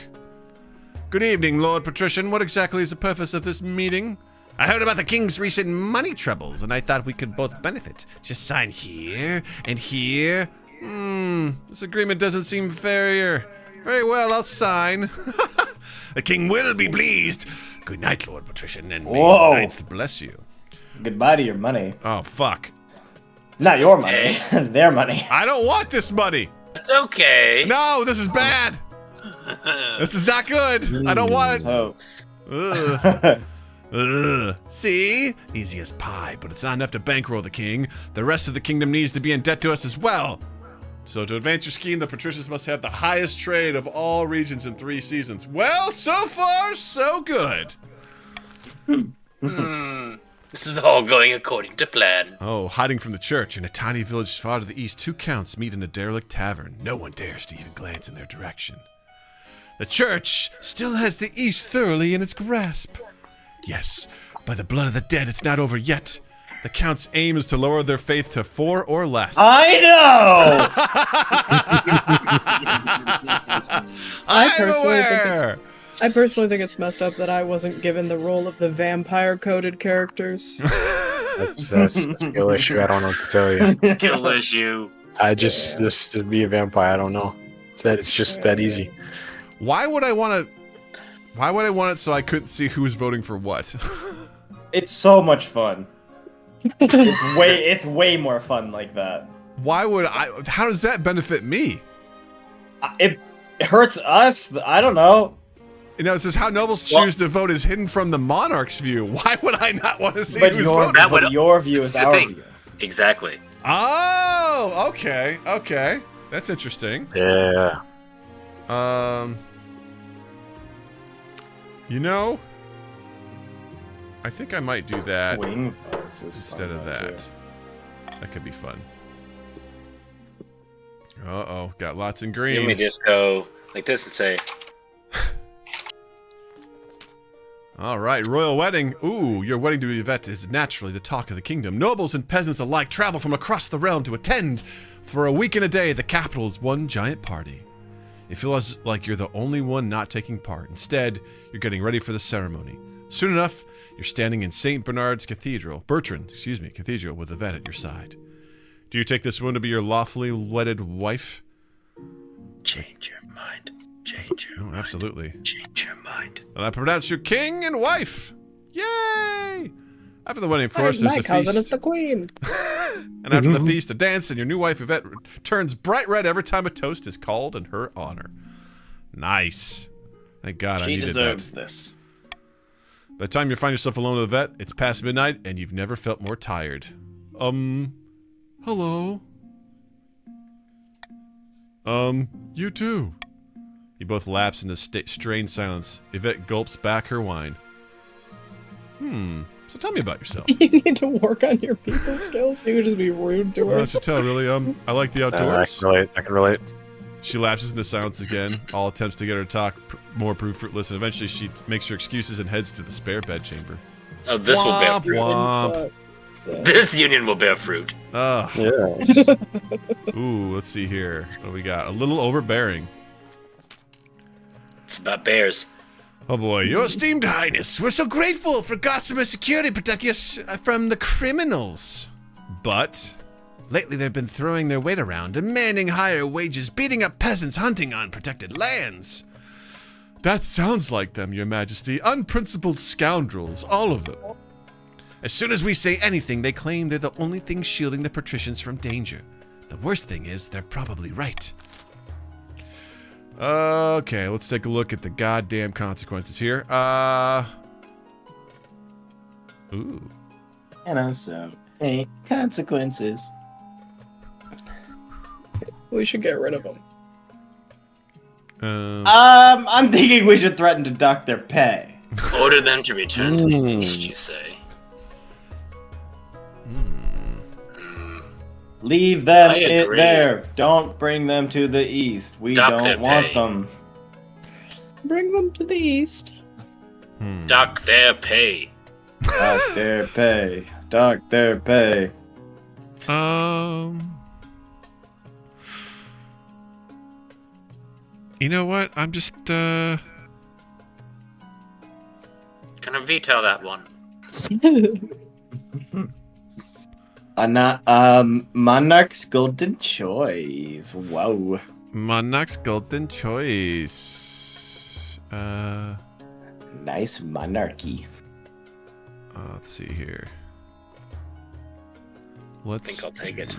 Good evening, Lord Patrician. What exactly is the purpose of this meeting? I heard about the king's recent money troubles, and I thought we could both benefit. Just sign here and here. This agreement doesn't seem fair. Very well, I'll sign. The king will be pleased. Good night, Lord Patrician, and may Whoa. the ninth bless you. Goodbye to your money. Oh, fuck. Not your money. Their money. I don't want this money. It's okay. No, this is bad. This is not good. I don't want it. So, Ugh. Ugh. See? Easy as pie, but it's not enough to bankroll the king. The rest of the kingdom needs to be in debt to us as well. So to advance your scheme, the patricians must have the highest trade of all regions in 3 seasons. Well, so far, so good. This is all going according to plan. Oh, hiding from the church in a tiny village far to the east, 2 counts meet in a derelict tavern. No one dares to even glance in their direction. The church still has the east thoroughly in its grasp. Yes, by the blood of the dead, it's not over yet. The count's aim is to lower their faith to 4 or less. I know. I I'm personally think aware. I personally think it's messed up that I wasn't given the role of the vampire-coded characters. That's a skill issue. I don't know what to tell you. Skill issue. I just be a vampire. I don't know. It's just that easy. Why would I want it so I couldn't see who was voting for what? It's so much fun. It's way more fun like that. Why would I? How does that benefit me? It hurts us. I don't know. It says how nobles choose to vote is hidden from the monarch's view. Why would I not want to see But who's your, voting? That would- but your view is That's the our thing. view. Exactly. Oh, okay, that's interesting. Yeah. I think I might do that Swing votes is instead fun of though, that. too. That could be fun. Uh-oh, got lots in Let green. me just go like this and say, All right, royal wedding. Ooh, your wedding to Yvette is naturally the talk of the kingdom. Nobles and peasants alike travel from across the realm to attend. For a week and a day, the capital is one giant party. It feels like you're the only one not taking part. Instead, you're getting ready for the ceremony. Soon enough, you're standing in St. Bertrand's Cathedral with Yvette at your side. Do you take this woman to be your lawfully wedded wife? Change your mind. Change your mind. Absolutely. Change your mind. And I pronounce you king and wife. Yay! After the wedding, of course, there's My a cousin feast. is the queen. And after the feast, a dance, and your new wife, Yvette, turns bright red every time a toast is called in her honor. Nice. Thank God I She needed deserves that. this. By the time you find yourself alone with Yvette, it's past midnight, and you've never felt more tired. Hello? You too. You both lapse into strained silence. Yvette gulps back her wine. So tell me about yourself. You need to work on your people skills. You would just be rude to her. Well, I should tell, really. I like the outdoors. I can relate. She lapses into silence again. All attempts to get her to talk more prove fruitless, and eventually she makes her excuses and heads to the spare bedchamber. Oh, this will bear Womp fruit. womp. This union will bear fruit. Ugh. Yes. Ooh, let's see here. What do we got? A little overbearing. It's about bears. Oh boy, your esteemed highness, we're so grateful for Gossamer Security protecting us from the criminals. But lately they've been throwing their weight around, demanding higher wages, beating up peasants, hunting on protected lands. That sounds like them, your majesty. Unprincipled scoundrels, all of them. As soon as we say anything, they claim they're the only thing shielding the patricians from danger. The worst thing is, they're probably right. Okay, let's take a look at the goddamn consequences here. Ooh. And so, hey, consequences. We should get rid of them. I'm thinking we should threaten to dock their pay. Order them to return to the east, you say? Leave them I agree. there. Don't bring them to the east. We Dock their don't want pay. them. Bring them to the east. Dock their pay. Dock their pay. Dock their pay. You know what? I'm just, Gonna veto that one. Monarch's golden choice. Whoa. Monarch's golden choice. Nice monarchy. Let's see here. I think I'll take it.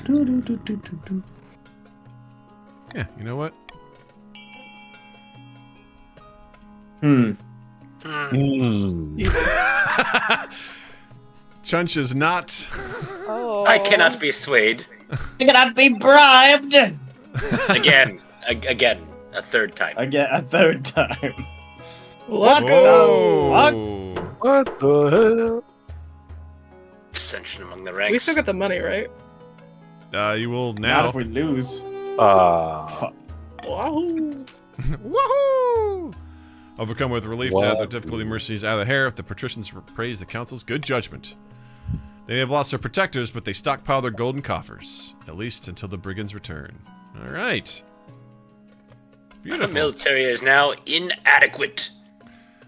Yeah, you know what? Easy. Chunch is not. Oh. I cannot be swayed. I cannot be bribed. Again. Again. A third time. Again, a third time. Let's go. Whoa. What the hell? Dissension among the We ranks. still got the money, right? You will Not now. if we lose. Wow. Woohoo! Overcome with relief to have their difficulty mercies out of the hair, the patricians praise the council's good judgment. They have lost their protectors, but they stockpile their golden coffers, at least until the brigands return. All right. The Beautiful. military is now inadequate.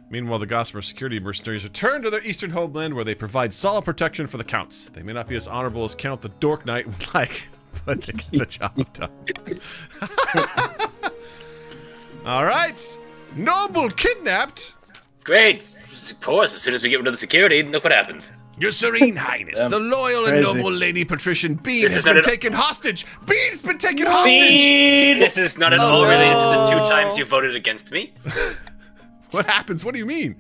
Meanwhile, the Gossamer security mercenaries return to their eastern homeland, where they provide solid protection for the counts. They may not be as honorable as Count the Dork Knight would like, but they get the job done. All right. Noble kidnapped. Great. Of course, as soon as we get rid of the security, look what happens. Your Serene Highness, the loyal and crazy. noble Lady Patrician Bean This has is not been an- taken hostage. Bean's been taken hostage. This is not at all related to the 2 times you voted against me. What happens? What do you mean?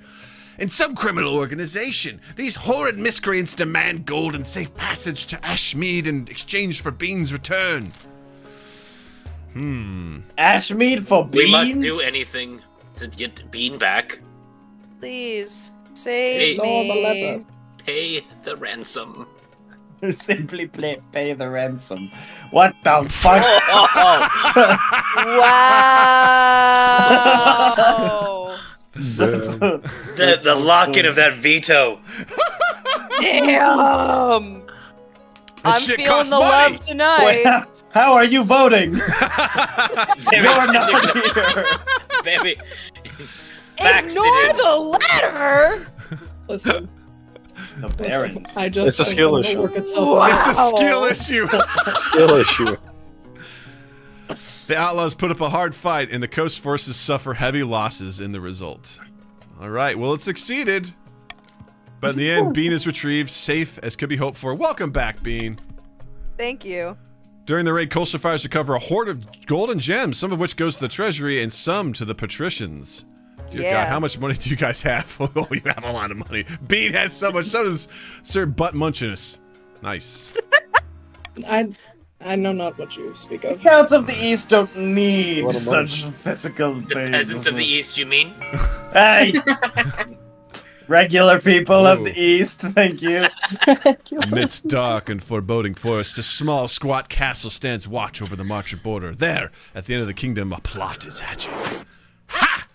In some criminal organization, these horrid miscreants demand gold and safe passage to Ashmead in exchange for Bean's return. Ashmead for beans? We must do anything to get Bean back. Please save Hey. No, the me. letter. Pay the ransom. Simply pay the ransom. What the fuck? Wow. The lock-in of that veto. Damn. I'm shit feeling costs the money. love tonight. How are you voting? Very You're not technical. here. Very. Faxed Ignore it in. the letter! Listen, The Barons. I just It's a skill it'll issue. Work itself out. It's a skill issue. Skill issue. The Outlaws put up a hard fight, and the Coast forces suffer heavy losses in the result. All right, well, it succeeded. But in the end, Bean is retrieved, safe as could be hoped for. Welcome back, Bean. Thank you. During the raid, coastal fires recover a hoard of gold and gems, some of which goes to the treasury and some to the patricians. Dear God, Yeah. how much money do you guys have? Oh, you have a lot of money. Bean has so much. So does Sir Butt Munchinus. Nice. I know not what you speak of. Counts of the East don't need What a such physical The things. peasants of the East, you mean? Hey! Regular people of Ooh. the East, thank you. Amidst dark and foreboding forest, a small, squat castle stands watch over the Marcher border. There, at the end of the kingdom, a plot is hatching. Ha!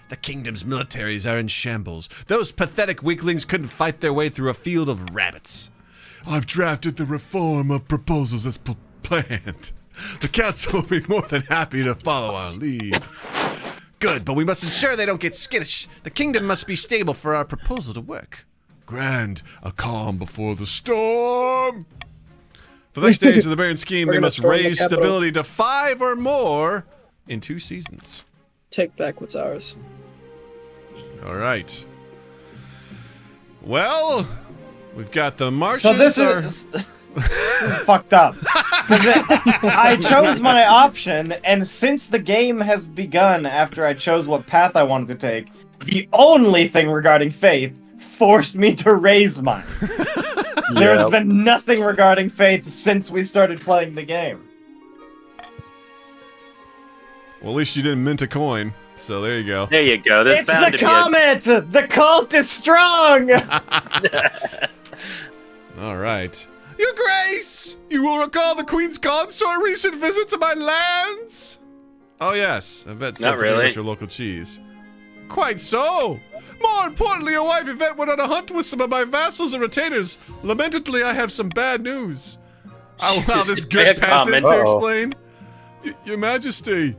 The kingdom's militaries are in shambles. Those pathetic weaklings couldn't fight their way through a field of rabbits. I've drafted the reform of proposals as planned. The council will be more than happy to follow our lead. Good, but we must ensure they don't get skittish. The kingdom must be stable for our proposal to work. Grand, a calm before the storm. For the next stage of the Baron scheme, We're they gonna must storm the raise capital. stability to 5 or more in 2 seasons. Take back what's ours. All right. Well, we've got the marches. So this is fucked up. 'Cause I chose my option, and since the game has begun after I chose what path I wanted to take, the only thing regarding faith forced me to raise mine. There's Yep. been nothing regarding faith since we started playing the game. Well, at least you didn't mint a coin. So there you go. There you go. There's It's bound the to be a comet! The cult is strong! All right. Your Grace, you will recall the Queen's consort recent visit to my lands. Oh yes, I bet. Not really. With your local cheese. Quite so. More importantly, your wife Yvette went on a hunt with some of my vassals and retainers. Lamentably, I have some bad news. I will allow this good Bad peasant comment. to Uh-oh. explain. Your Majesty.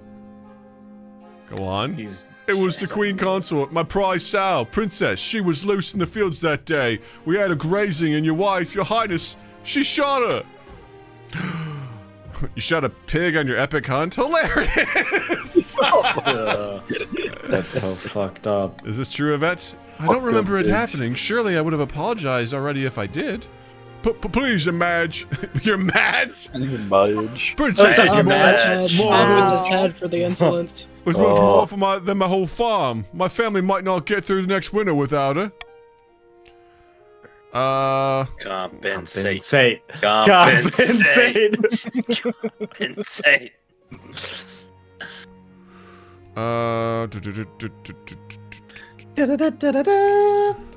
Go on. It was the Queen Consort, my prize sow, Princess. She was loose in the fields that day. We had her grazing, and your wife, your highness, she shot her. You shot a pig on your epic hunt? Hilarious! That's so fucked up. Is this true, Yvette? I don't remember it happening. Surely I would have apologized already if I did. Please, your Madge. Your Madge? Budge. Princess Madge, is your more, Madge. more, Off with his head for the insolence. was more for my, than my whole farm. My family might not get through the next winter without her. compensate. Compensate. Compensate. Compensate.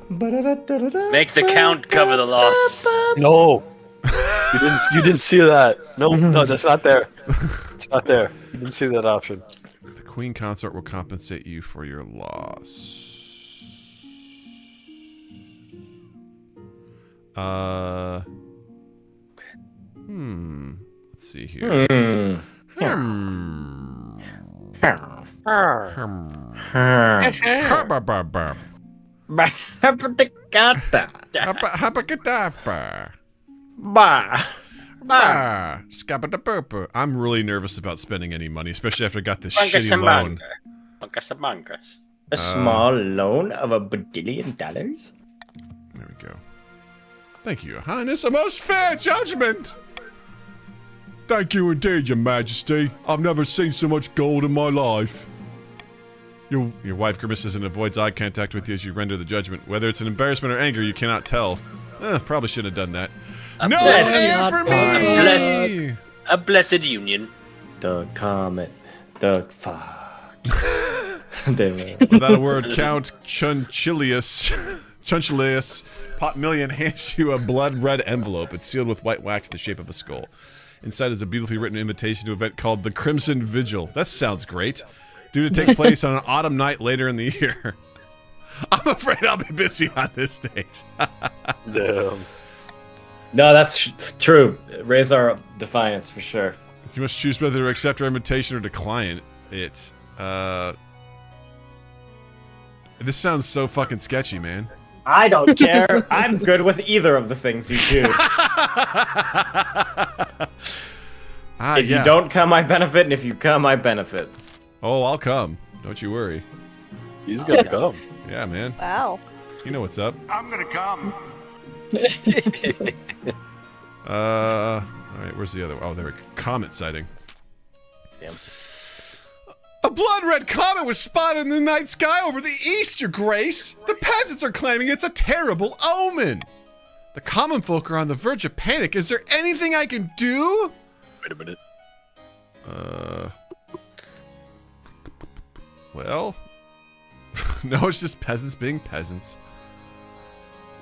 Make the count cover the loss. No. You didn't see that. No, that's not there. It's not there. You didn't see that option. The Queen Consort will compensate you for your loss. Let's see here. I'm really nervous about spending any money, especially after I got this shitty loan. A small loan of $1 billion? There we go. Thank you, Your Highness. A most fair judgment! Thank you indeed, Your Majesty. I've never seen so much gold in my life. Your wife grimaces and avoids eye contact with you as you render the judgment. Whether it's an embarrassment or anger, you cannot tell. Probably shouldn't have done that. No air for me! A blessed union. The comet. The fuck. Without a word, Count Chunchilius Potmillion hands you a blood-red envelope. It's sealed with white wax in the shape of a skull. Inside is a beautifully written invitation to an event called the Crimson Vigil. That sounds great. Due to take place on an autumn night later in the year. I'm afraid I'll be busy on this date. Damn. No, that's true. Raise our defiance for sure. You must choose whether to accept our invitation or decline it. This sounds so fucking sketchy, man. I don't care. I'm good with either of the things you choose. If you don't come, I benefit, and if you come, I benefit. Oh, I'll come. Don't you worry. He's gonna come. Yeah, man. Wow. You know what's up. I'm gonna come. Alright, where's the other one? Oh, there we go. Comet sighting. Damn. A blood-red comet was spotted in the night sky over the east, your grace! The peasants are claiming it's a terrible omen! The common folk are on the verge of panic. Is there anything I can do? Wait a minute. Well... no, it's just peasants being peasants.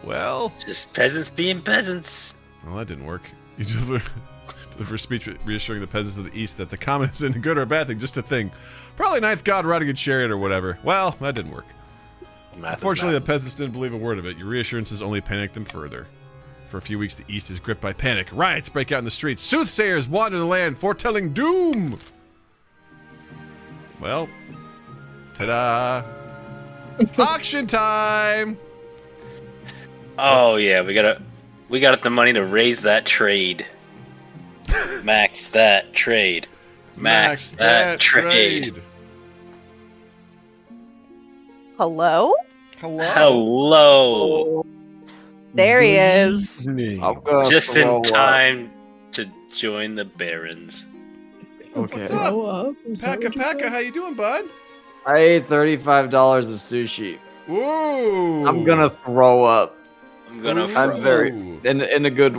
Well... Just peasants being peasants. Well, that didn't work. You deliver a speech reassuring the peasants of the east that the comet isn't a good or a bad thing, just a thing. Probably ninth god riding a chariot or whatever. Well, that didn't work. Unfortunately, the peasants didn't believe a word of it. Your reassurances only panicked them further. For a few weeks, the east is gripped by panic. Riots break out in the streets. Soothsayers wander the land, foretelling doom. Well, ta-da! Auction time! Oh yeah, we got the money to raise that trade. Max that trade. Max that trade. Hello? Hello. There he is. Just in time to join the barons. Okay. What's up? Grow up? Is that Pekka, what you Pekka, said? how you doing, bud? I ate $35 of sushi. Whoa! I'm gonna throw up. I'm gonna. I'm very in a good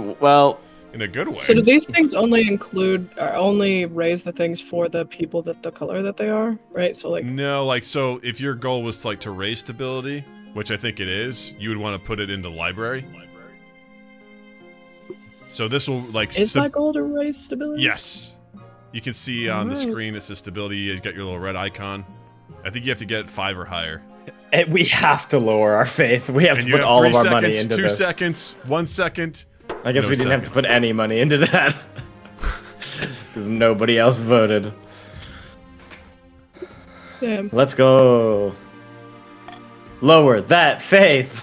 in a good way. So do these things only include or only raise the things for the people that the color that they are, right? So like No, like so if your goal was like to raise stability, which I think it is, you would want to put it into library. So this will like is my goal to raise stability? Yes. You can see on the Alright. screen it says stability, you got your little red icon. I think you have to get 5 or higher. And we have to lower our faith. We have And to you put have all 3 of our seconds, money into 2 this. seconds, 1 second. I guess No we didn't have to seconds. put any money into that. Because nobody else voted. Damn. Let's go. Lower that faith.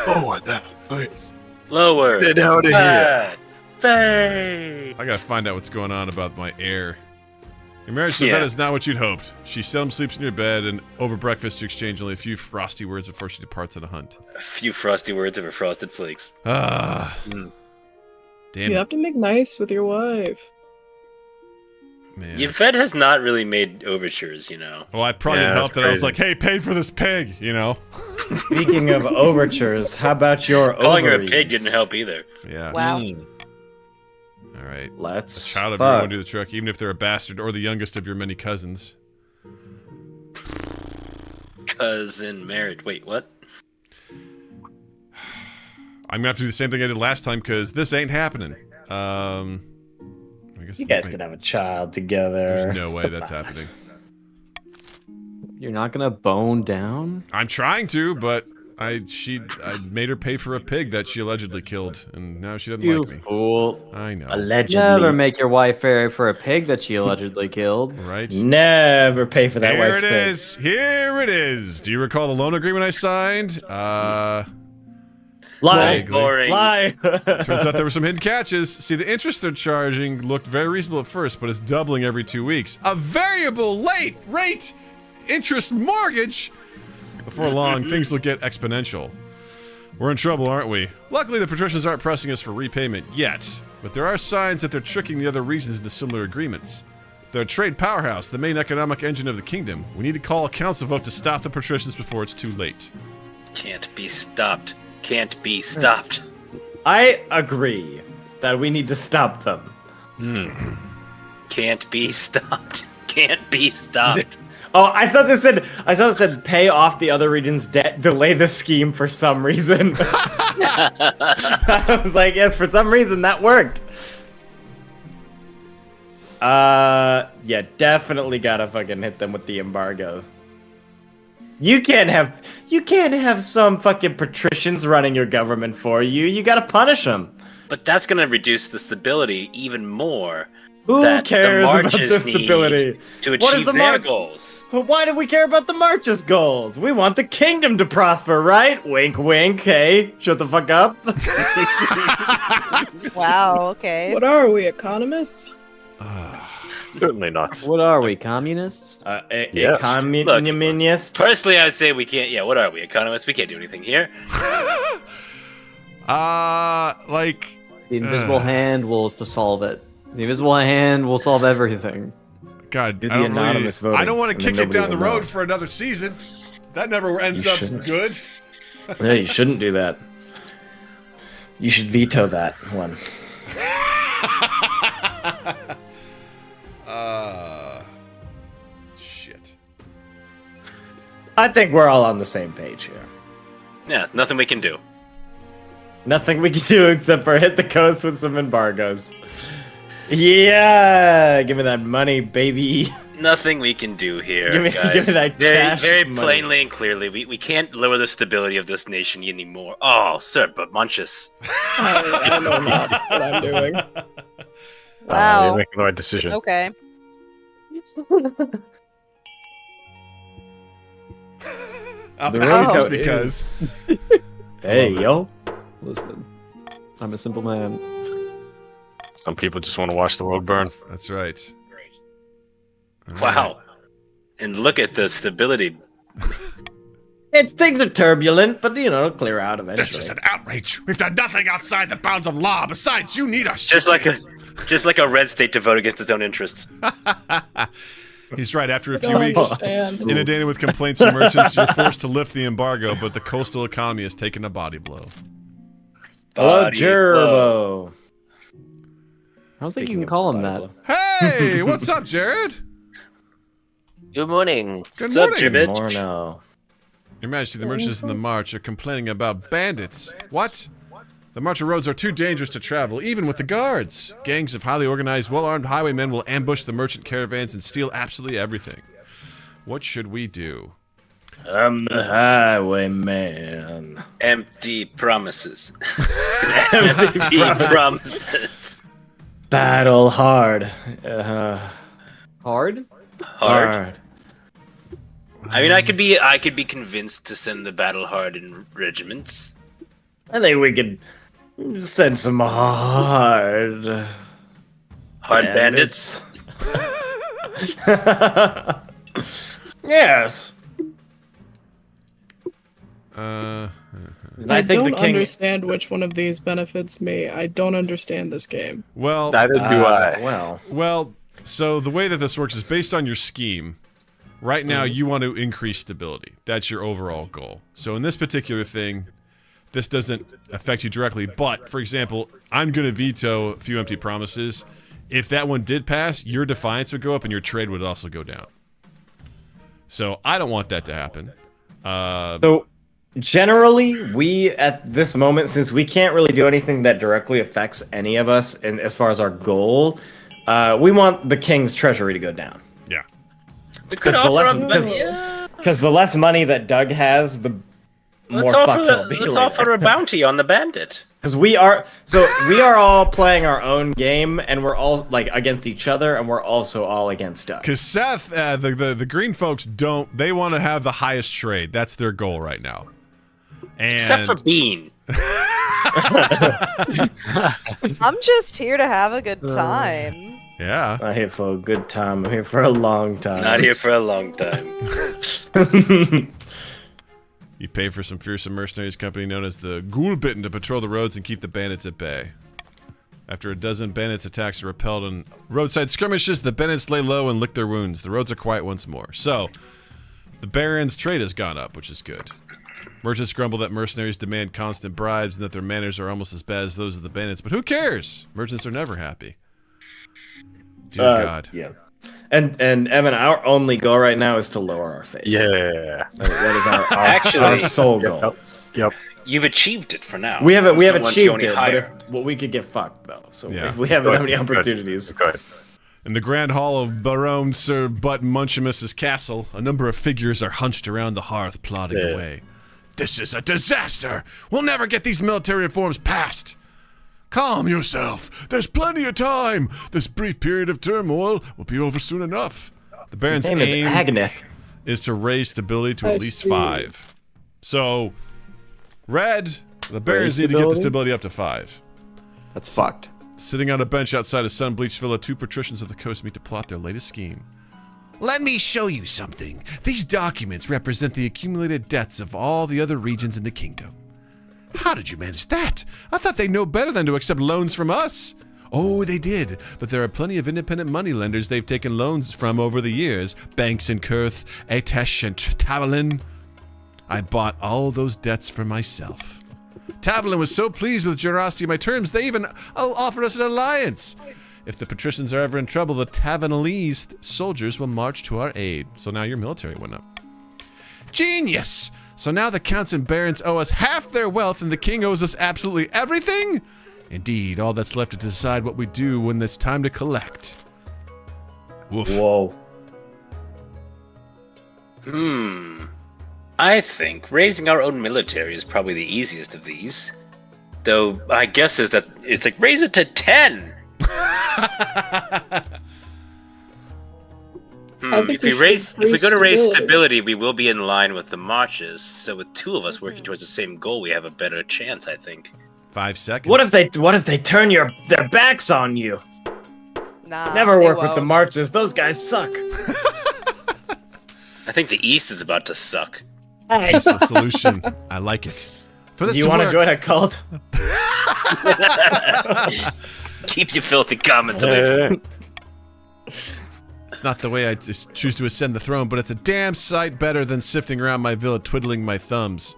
Oh, that face. Lower. Get out of here. that faith. I gotta find out what's going on about my heir. Your marriage to Yeah. Yvette is not what you'd hoped. She seldom sleeps in your bed, and over breakfast you exchange only a few frosty words before she departs on a hunt. A few frosty words over frosted flakes. Ah. Damn You it, have to make nice with your wife. man. Yvette has not really made overtures, you know. Well, I probably Yeah, didn't help that's that I was crazy. like, hey, pay for this pig, you know? Speaking of overtures, how about your Calling her a ovaries? pig didn't help either. Yeah. Wow. All right. Let's A child of fuck. everyone do the trick, even if they're a bastard or the youngest of your many cousins. Cousin marriage. Wait, what? I'm gonna have to do the same thing I did last time because this ain't happening. I guess You guys can have a child together. There's no way that's happening. You're not gonna bone down? I'm trying to, but I made her pay for a pig that she allegedly killed, and now she doesn't You like me. fool. I know, Allegedly. Never make your wife pay for a pig that she allegedly killed. right? Never pay for that Here wife's it pig. is. Here it is. Do you recall the loan agreement I signed? Lie. Vaguely. Boring. Lie. Turns out there were some hidden catches. See, the interest they're charging looked very reasonable at first, but it's doubling every 2 weeks. A variable late rate interest mortgage. Before long, things will get exponential. We're in trouble, aren't we? Luckily, the patricians aren't pressing us for repayment yet, but there are signs that they're tricking the other regions into similar agreements. They're a trade powerhouse, the main economic engine of the kingdom. We need to call a council vote to stop the patricians before it's too late. Can't be stopped. Can't be stopped. I agree that we need to stop them. Can't be stopped. Can't be stopped. Oh, I thought it said pay off the other region's debt, delay the scheme for some reason. I was like, yes, for some reason that worked. Yeah, definitely gotta fucking hit them with the embargo. You can't have some fucking patricians running your government for you. You gotta punish them. But that's gonna reduce the stability even more. Who that cares the about marches this need stability? to What is achieve the their march? goals. But why do we care about the march's goals? We want the kingdom to prosper, right? Wink, wink. Hey, shut the fuck up. Wow. Okay. What are we, economists? Certainly not. What are we, communists? Yes. Communist. Personally, I would say we can't. Yeah, what are we, economists? We can't do anything here. Like The invisible hand will solve it. The invisible hand will solve everything. God, Do the I don't anonymous voting, I don't want to and then kick it down nobody the will road know. for another season. That never ends You up shouldn't. good. Yeah, you shouldn't do that. You should veto that one. Shit. I think we're all on the same page here. Yeah, nothing we can do. Nothing we can do except for hit the coast with some embargoes. Yeah, give me that money, baby. Nothing we can do here, Give me guys. that very, cash very money. plainly and clearly, we can't lower the stability of this nation anymore. Oh, sir, but Munchus. I know not what I'm doing. Wow. You're making the right decision. Okay. Up The house road because Hey, yo. Listen, I'm a simple man. Some people just want to watch the world burn. that's right. Wow. And look at the stability. Things are turbulent, but you know, it'll clear out eventually. This is an outrage. We've done nothing outside the bounds of law. Besides, you need us. Just like a red state to vote against its own interests. He's right. After a few Don't weeks, understand. inundated with complaints from merchants, you're forced to lift the embargo, but the coastal economy has taken a body blow. Hello, Body Gerbo. I don't think you can call him that. Hey, what's up, Jared? Good morning. Good What's up, morning. Jibbit? Morno. Your Majesty, the merchants in the march are complaining about bandits. What? The marcher roads are too dangerous to travel, even with the guards. Gangs of highly organized, well-armed highwaymen will ambush the merchant caravans and steal absolutely everything. What should we do? I'm the highwayman. Empty promises. Empty Empty promises. Battle hard. Hard? Hard. I mean, I could be convinced to send the battle hard in regiments. I think we could send some hard Bandits. Yes. I I think the don't king. understand which one of these benefits me. I don't understand this game. Well, Neither do I. well, so the way that this works is based on your scheme. Right now, you want to increase stability. That's your overall goal. So in this particular thing, this doesn't affect you directly. But, for example, I'm going to veto a few empty promises. If that one did pass, your defiance would go up and your trade would also go down. So I don't want that to happen. So generally, we at this moment, since we can't really do anything that directly affects any of us, and as far as our goal, we want the king's treasury to go down. Yeah. We could Because the offer less- a yeah. Because the less money that Doug has, the more Let's fucked he'll be. let's offer a bounty on the bandit. Because we are all playing our own game, and we're all like against each other, and we're also all against Doug. Because Seth, the green folks they want to have the highest trade. That's their goal right now. And Except for Bean. I'm just here to have a good time. yeah. I'm here for a good time. I'm here for a long time. Not here for a long time. You pay for some fearsome mercenaries company known as the Ghoulbitten to patrol the roads and keep the bandits at bay. After a dozen bandits' attacks are repelled in roadside skirmishes, the bandits lay low and lick their wounds. The roads are quiet once more. So, the Baron's trade has gone up, which is good. Merchants grumble that mercenaries demand constant bribes and that their manners are almost as bad as those of the bandits. But who cares? Merchants are never happy. Dear God. Yeah. And Evan, our only goal right now is to lower our faith. Yeah. That is our Actually- sole goal. Yep. You've achieved it for now. We haven't There's no one to go achieved any it, but higher. we could get fucked though. So Yeah. if we haven't had any Good. opportunities. Good. In the grand hall of Baron Sir Butt Munchimus's castle, a number of figures are hunched around the hearth, plodding away. This is a disaster! We'll never get these military reforms passed! Calm yourself. There's plenty of time. This brief period of turmoil will be over soon enough. The Baron's His name is aim Agneth. is to raise stability to I at least see. 5. So, Red, the Barons Raise need to get the stability? stability up to 5. That's fucked. Sitting on a bench outside of Sun-Bleached Villa, 2 patricians of the coast meet to plot their latest scheme. Let me show you something. These documents represent the accumulated debts of all the other regions in the kingdom. How did you manage that? I thought they'd know better than to accept loans from us. Oh, they did, but there are plenty of independent moneylenders they've taken loans from over the years. Banks in Kurth, Atesh, and Tavalin. I bought all those debts for myself. Tavalin was so pleased with the generosity of my terms, they even offered us an alliance. If the patricians are ever in trouble, the Tavanalese soldiers will march to our aid. So now your military went up. Genius! So now the counts and barons owe us half their wealth and the king owes us absolutely everything? Indeed, all that's left is to decide what we do when it's time to collect. Woof. Whoa. I think raising our own military is probably the easiest of these. Though, I guess is that it's like, raise it to 10! If we go to raise stability, we will be in line with the marches. So with 2 of us working towards the same goal, we have a better chance, I think. 5 seconds. What if they turn their backs on you? Nah. Never they work with the won't. marches. Those guys suck. I think the East is about to suck. That's the solution. I like it. For this Do you to want to work, join a cult? Keep your filthy comments away from it's not the way I just choose to ascend the throne, but it's a damn sight better than sifting around my villa twiddling my thumbs.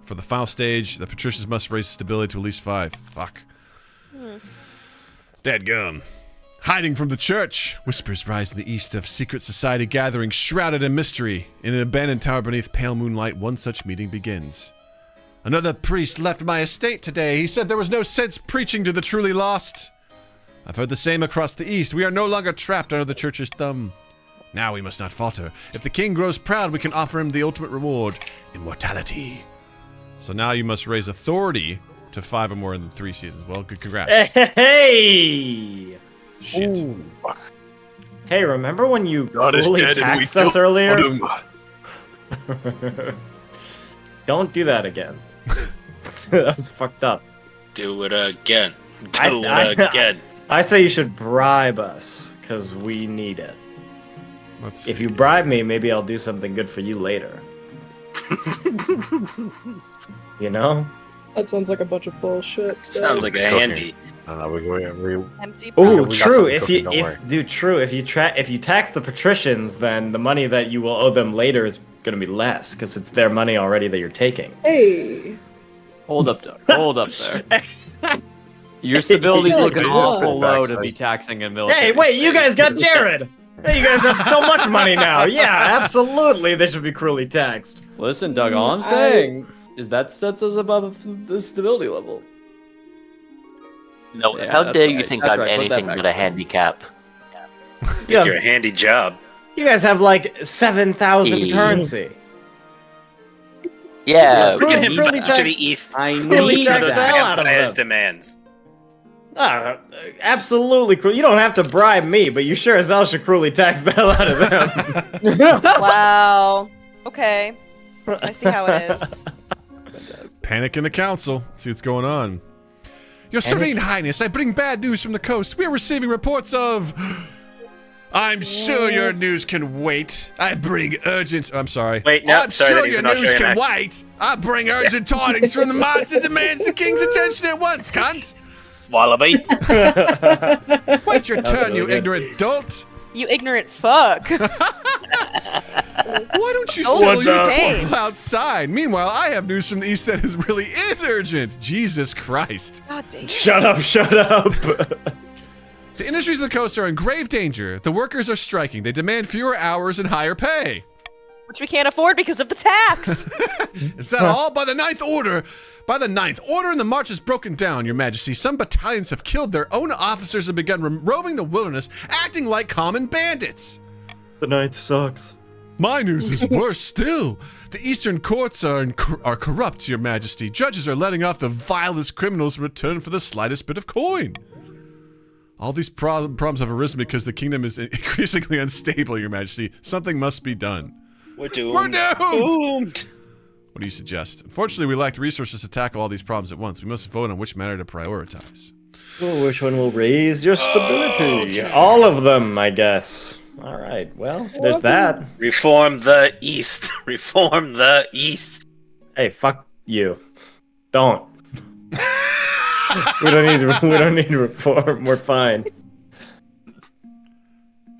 For the final stage, the patricians must raise stability to at least 5. Fuck. Dadgum. Hiding from the church. Whispers rise in the east of secret society gatherings shrouded in mystery. In an abandoned tower beneath pale moonlight, one such meeting begins. Another priest left my estate today. He said there was no sense preaching to the truly lost. I've heard the same across the east. We are no longer trapped under the church's thumb. Now we must not falter. If the king grows proud, we can offer him the ultimate reward, immortality. So now you must raise authority to 5 or more in the 3 seasons. Well, good congrats. Hey! Shit. Ooh. Hey, remember when you God is fully dead and we taxed us don't earlier? want him. Don't do that again. That was fucked up. Do it again. I- Do I- it again. I say you should bribe us, because we need it. Let's If see. you bribe me, maybe I'll do something good for you later. You know? That sounds like a bunch of bullshit. Sounds like a handy. We Empty Oh, we got true. something If cooking, you, don't worry. dude, true. If you tax the patricians, then the money that you will owe them later is going to be less because it's their money already that you're taking. Hey, Hold up, Doug. Hold up there. Your stability's Yeah, looking yeah. awful low Facts, to be facts. taxing a military. Hey, wait! You guys got Jared. Hey, you guys have so much money now. Yeah, absolutely. They should be cruelly taxed. Listen, Doug, all I'm saying is that sets us above the stability level. No, Yeah, how that's dare you right. think That's I'm right. Put that anything back but a there. handicap? Yeah, You're a handy job. you guys have like 7,000 Yeah. currency. Yeah, Look at Him Really back to tax- the East. I Really need tax those the that. hell out of vampires' them. demands. Absolutely cruel. You don't have to bribe me, but you sure as hell should cruelly tax the hell out of them. Wow. Okay. I see how it is. Panic in the council. See what's going on. Your Serene Highness, I bring bad news from the coast. We are receiving reports of... I'm sure your news can wait. I bring urgent... I'm sorry. Wait, no, I'm sorry, sure that needs your an news Australian can accent. wait. I bring urgent tidings from the march that demands the king's attention at once, cunt. Wallaby. Wait your turn, really you good. ignorant dolt. You ignorant fuck. Why don't you Oh, sell what's your up? corn outside? Meanwhile, I have news from the east that really is urgent. Jesus Christ. God damn. Shut up, shut up. The industries of the coast are in grave danger. The workers are striking. They demand fewer hours and higher pay. Which we can't afford because of the tax. Is that all? By the ninth order in the march is broken down, your majesty. Some battalions have killed their own officers and begun roving the wilderness, acting like common bandits. The ninth sucks. My news is worse still. The eastern courts are corrupt, your majesty. Judges are letting off the vilest criminals in return for the slightest bit of coin. All these problems have arisen because the kingdom is increasingly unstable, your majesty. Something must be done. We're doomed. We're doomed! Doomed. What do you suggest? Unfortunately, we lack resources to tackle all these problems at once. We must vote on which matter to prioritize. Well, which one will raise your stability? All of them, I guess. All right. Well, there's that. Reform the East. Reform the East. Hey, fuck you. Don't. We don't need reform. We're fine.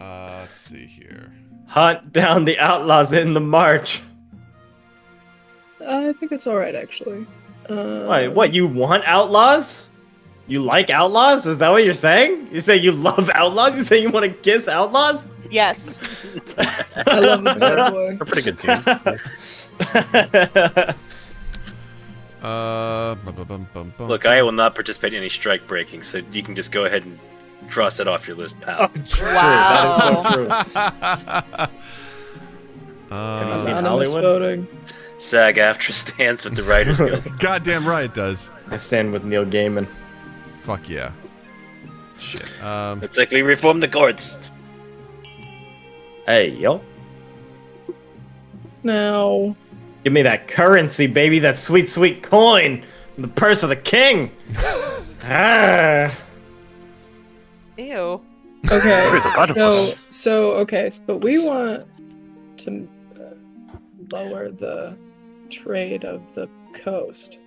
Let's see here. Hunt down the outlaws in the march. I think it's alright, actually. What? You want outlaws? You like outlaws? Is that what you're saying? You say you love outlaws? You say you want to kiss outlaws? Yes. I love the bad boy. We're a pretty good team. Look, I will not participate in any strike breaking, so you can just go ahead and cross that off your list, pal. Wow. That is so true. Have you seen Anonymous Hollywood? voting. SAG-AFTRA stands with the Writers Guild. Goddamn right it does. I stand with Neil Gaiman. Fuck yeah. Shit. Looks like we reformed the courts. Hey, yo. Now, Give me that currency, baby. That sweet, sweet coin. From the purse of the king. Ah. Ew. okay. Wonderful. But we want to lower the trade of the coast.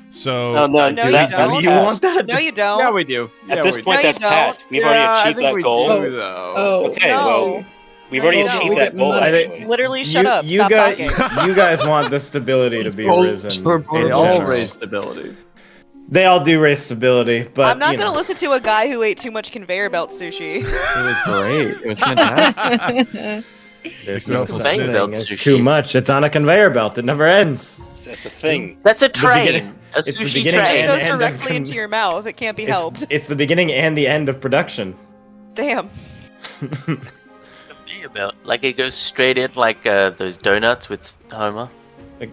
So No, No, you don't. You want that? No, you don't. Yeah, we do. At Yeah, this we point, No, that's you don't. passed. We've do. already Yeah, I achieved think that we goal. do, though. Oh, Okay, No. well, we've already No, achieved we that get goal, money. actually. Literally, shut up. You Stop guys, talking. you guys want the stability to be risen. They in all general. raise stability. They all do raise stability, but I'm not you gonna know. listen to a guy who ate too much conveyor belt sushi. It was great. It was fantastic. There's It was no a such conveyor thing belt as sushi. too much. It's on a conveyor belt. It never ends. That's the thing. That's a beginning- train. A it's the sushi beginning It train. just and goes end of directly into your mouth. It can't be helped. It's the beginning and the end of production. Damn. Conveyor belt. Like it goes straight in, like those donuts with Homer.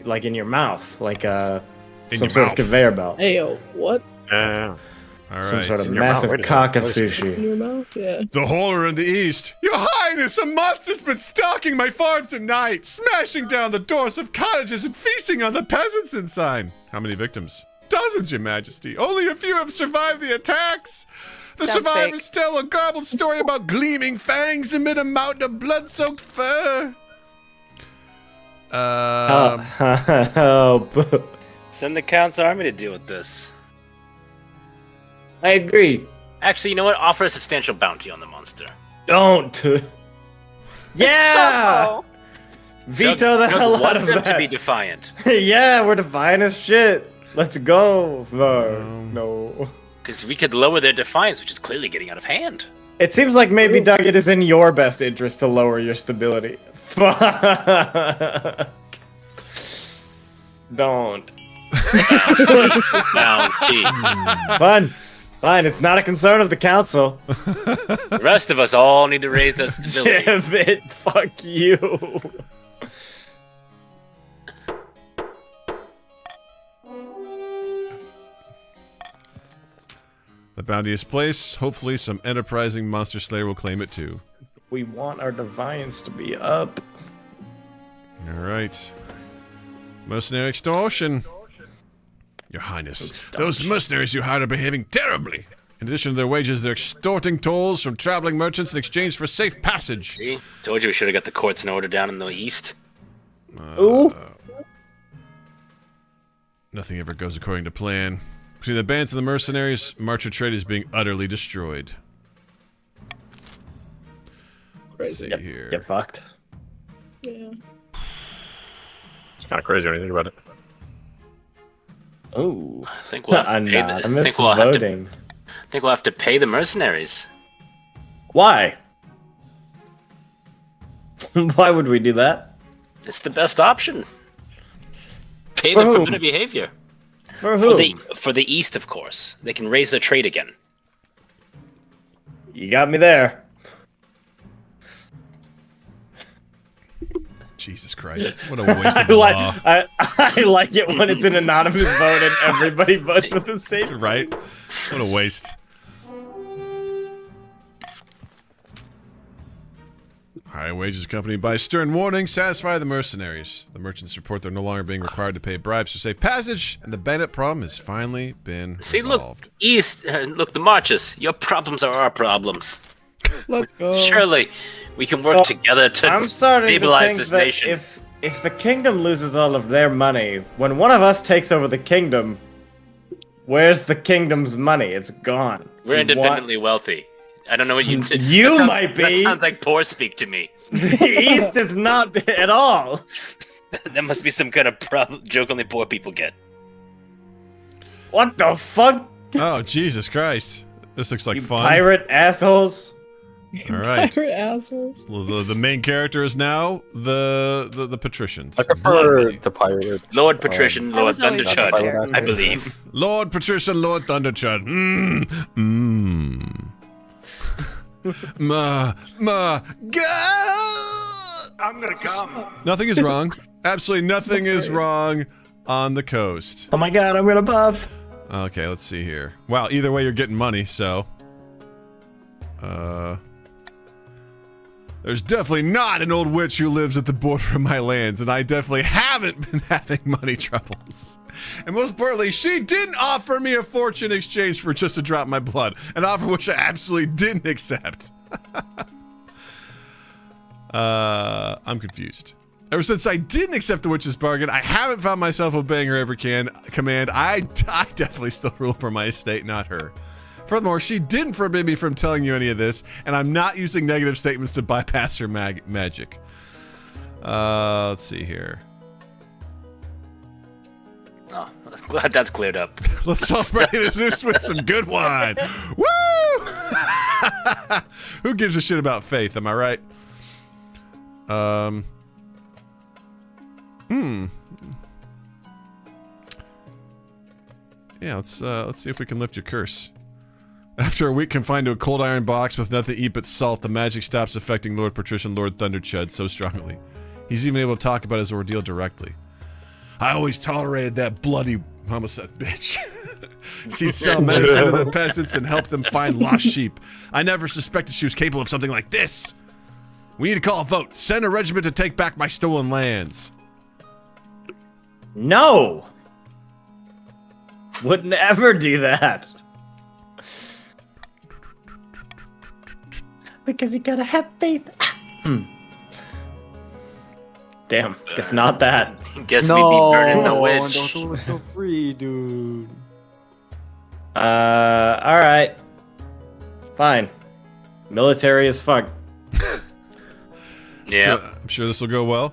Like in your mouth, like In some your sort mouth. of conveyor belt. Hey, yo, what? All Some right. sort of in your mouth. massive Wait a cock of second. What is In sushi. your mouth? Yeah. The horror in the east. Your Highness, a monster's been stalking my farms at night, smashing down the doors of cottages and feasting on the peasants inside. How many victims? Dozens, Your Majesty. Only a few have survived the attacks. The Sounds survivors tell a garbled story about gleaming fangs amid a mountain of blood-soaked fur. Help. Send the Count's army to deal with this. I agree. Actually, you know what? Offer a substantial bounty on the monster. Don't. Yeah. Oh. Veto the Doug hell out wants of them to that. be defiant. Yeah, we're defiant as shit. Let's go. No. Because we could lower their defiance, which is clearly getting out of hand. It seems like maybe, Doug, it is in your best interest to lower your stability. Fuck. Don't. Bounty. Fine, it's not a concern of the council. The rest of us all need to raise that stability. Damn it, fuck you. The bounty is placed. Hopefully some enterprising monster slayer will claim it too. We want our defiance to be up. All right. Mercenary extortion. Your Highness, those mercenaries you hired are behaving terribly. In addition to their wages, they're extorting tolls from traveling merchants in exchange for safe passage. See? Told you we should have got the courts in order down in the east. Ooh. Nothing ever goes according to plan. Between the bands and the mercenaries, marcher trade is being utterly destroyed. Let's see here. Get fucked. Yeah. It's kind of crazy when you think about it. Ooh. I think we'll have to pay the, Anonymous I voting. think we'll have to pay the mercenaries. Why? Why would we do that? It's the best option. Pay For them for whom? better behavior. For who? For the east, of course. They can raise their trade again. You got me there. Jesus Christ. What a waste of I law. I like it when it's an anonymous vote and everybody votes with the same. Right? What a waste. High wages accompanied by stern warning satisfy the mercenaries. The merchants report they're no longer being required to pay bribes for safe passage, and the bandit problem has finally been See, resolved. look, East, look, the marches. Your problems are our problems. Let's go. Surely, we can work together to I'm starting to stabilize think this that nation. if the kingdom loses all of their money, when one of us takes over the kingdom, where's the kingdom's money? It's gone. We're You independently wealthy. I don't know what you. You that sounds, might be. That sounds like poor speak to me. The East is not at all. That must be some kind of joke only poor people get. What the fuck? Oh, Jesus Christ. This looks like You fun. pirate assholes. All right. Pirate assholes. Well, the main character is now the patricians. I prefer Bloody. the pirate. Lord Patrician, That Lord was always Thunderchud, my character. I believe. Lord Patrician, Lord Thunderchud. I'm gonna come. Nothing is wrong. Absolutely nothing is wrong on the coast. Oh my god, I'm gonna buff. Okay, let's see here. Wow, either way you're getting money, so... There's definitely not an old witch who lives at the border of my lands, and I definitely haven't been having money troubles. And most importantly, she didn't offer me a fortune in exchange for just a drop of my blood, an offer which I absolutely didn't accept. I'm confused. Ever since I didn't accept the witch's bargain, I haven't found myself obeying her every command. I definitely still rule over my estate, not her. Furthermore, she didn't forbid me from telling you any of this, and I'm not using negative statements to bypass her magic. Let's see here. Oh, I'm glad that's cleared up. Let's celebrate the Zeus with some good wine. Woo! Who gives a shit about faith? Am I right? Yeah, let's see if we can lift your curse. After a week confined to a cold iron box with nothing to eat but salt, the magic stops affecting Lord Patrician Lord Thunderchud so strongly. He's even able to talk about his ordeal directly. I always tolerated that bloody homicide bitch. She'd sell medicine to the peasants and help them find lost sheep. I never suspected she was capable of something like this. We need to call a vote. Send a regiment to take back my stolen lands. No! Would never do that. Because you gotta have faith. Damn, guess not that. Guess we'd be burning the witch. Don't let go free, dude. Alright. Fine. Military as fuck. Yeah, I'm sure this will go well.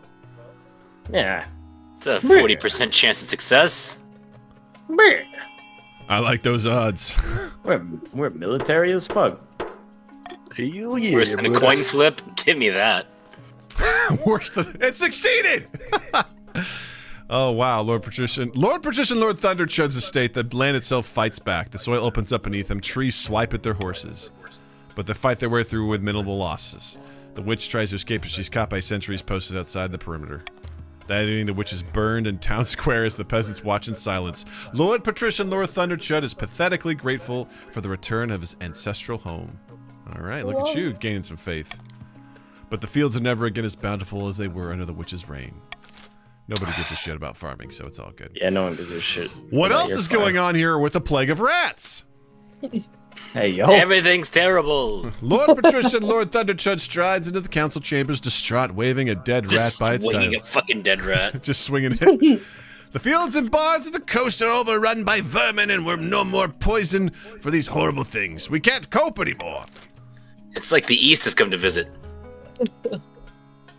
Yeah. it's a 40% chance of success. I like those odds. We're military as fuck. Hell yeah, Worse than a brother. coin flip? Give me that. Worse than it succeeded. Oh wow, Lord Patrician, Lord Thunderchud's estate. The land itself fights back. The soil opens up beneath them. Trees swipe at their horses, but they fight their way through with minimal losses. The witch tries to escape, but she's caught by sentries posted outside the perimeter. That evening, the witch is burned in town square as the peasants watch in silence. Lord Patrician Lord Thunderchud is pathetically grateful for the return of his ancestral home. All right, look at you gaining some faith. But the fields are never again as bountiful as they were under the witch's reign. Nobody gives a shit about farming, so it's all good. Yeah, no one gives a shit. What about else your is farm. going on here with the plague of rats? Hey, yo. Everything's terrible. Lord Patrician Lord Thunderchud strides into the council chambers, distraught, waving a dead Just rat by its swinging tail. a fucking dead rat. Just swinging it. The fields and barns of the coast are overrun by vermin, and we're no more poison for these horrible things. We can't cope anymore. It's like the East have come to visit.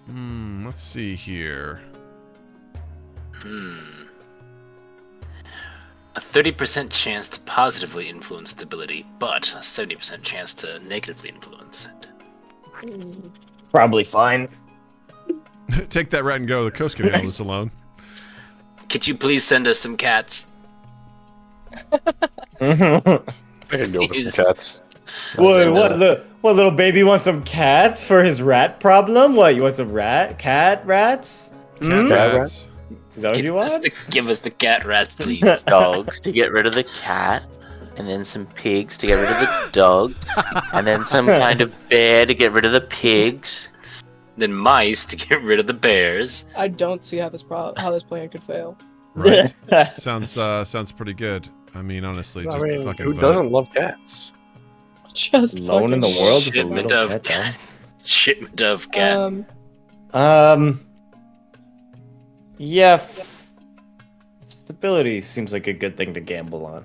Let's see here. A 30% chance to positively influence stability, but a 70% chance to negatively influence it. Probably fine. Take that rat and go. The coast can handle this alone. Could you please send us some cats? I can go with Please. some cats. What little baby wants some cats for his rat problem? What, you want some rats? Cat rats. Is that what you want? Give us the cat rats, please. Dogs to get rid of the cat, and then some pigs to get rid of the dog, and then some kind of bear to get rid of the pigs. Then mice to get rid of the bears. I don't see how this plan could fail. Right. sounds pretty good. I mean, honestly, just fucking who vote. doesn't love cats? Just Lone in the fucking world is a Shipment little of cat. Shipment of cats. Yeah. Stability seems like a good thing to gamble on.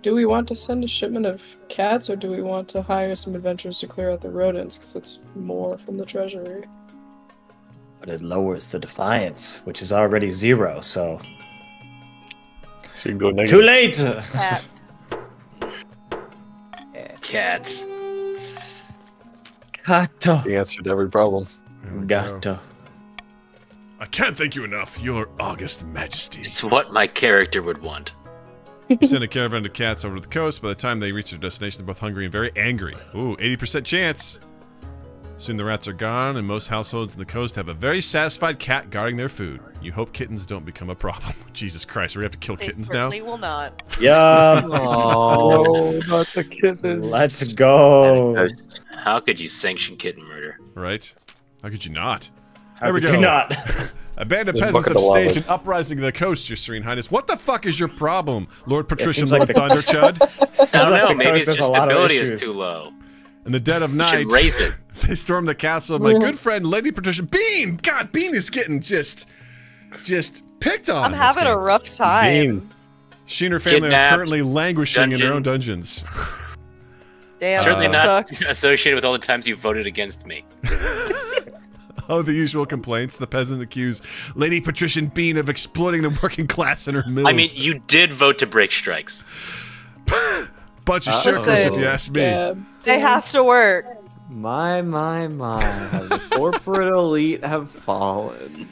Do we want to send a shipment of cats, or do we want to hire some adventurers to clear out the rodents? Because it's more from the treasury. But it lowers the defiance, which is already 0, so... So you can go negative. Too late! Cats. Cats. Gato. The answer to every problem. There we go. Gato. I can't thank you enough, Your August Majesty. It's what my character would want. You send a caravan of cats over to the coast. By the time they reach their destination, they're both hungry and very angry. Ooh, 80% chance. Soon the rats are gone, and most households in the coast have a very satisfied cat guarding their food. You hope kittens don't become a problem. Jesus Christ, we have to kill kittens now? They will not. Yeah. Oh, not the kitten. Let's go. How could you sanction kitten murder? Right? How could you not? How There we could go. you not? A band of There's a peasants bucket have of lava. staged an uprising of the coast, Your Serene Highness. What the fuck is your problem, Lord Patrician seems Lord like Thunder Chud? I don't know. the Maybe coast it's has just a lot of stability is issues. too low. In the dead of You night, should raise it. they storm the castle of my good friend, Lady Patricia Bean. God, Bean is getting just picked on. I'm having a rough time. She and her family Kidnapped, are currently languishing in their own dungeons. Damn, Certainly that not sucks. associated with all the times you voted against me. Oh, the usual complaints. The peasants accuse Lady Patrician Bean of exploiting the working class in her mills. I mean, you did vote to break strikes. Bunch of shirkers, Listen. if you ask me. They have to work. My, how the corporate elite have fallen.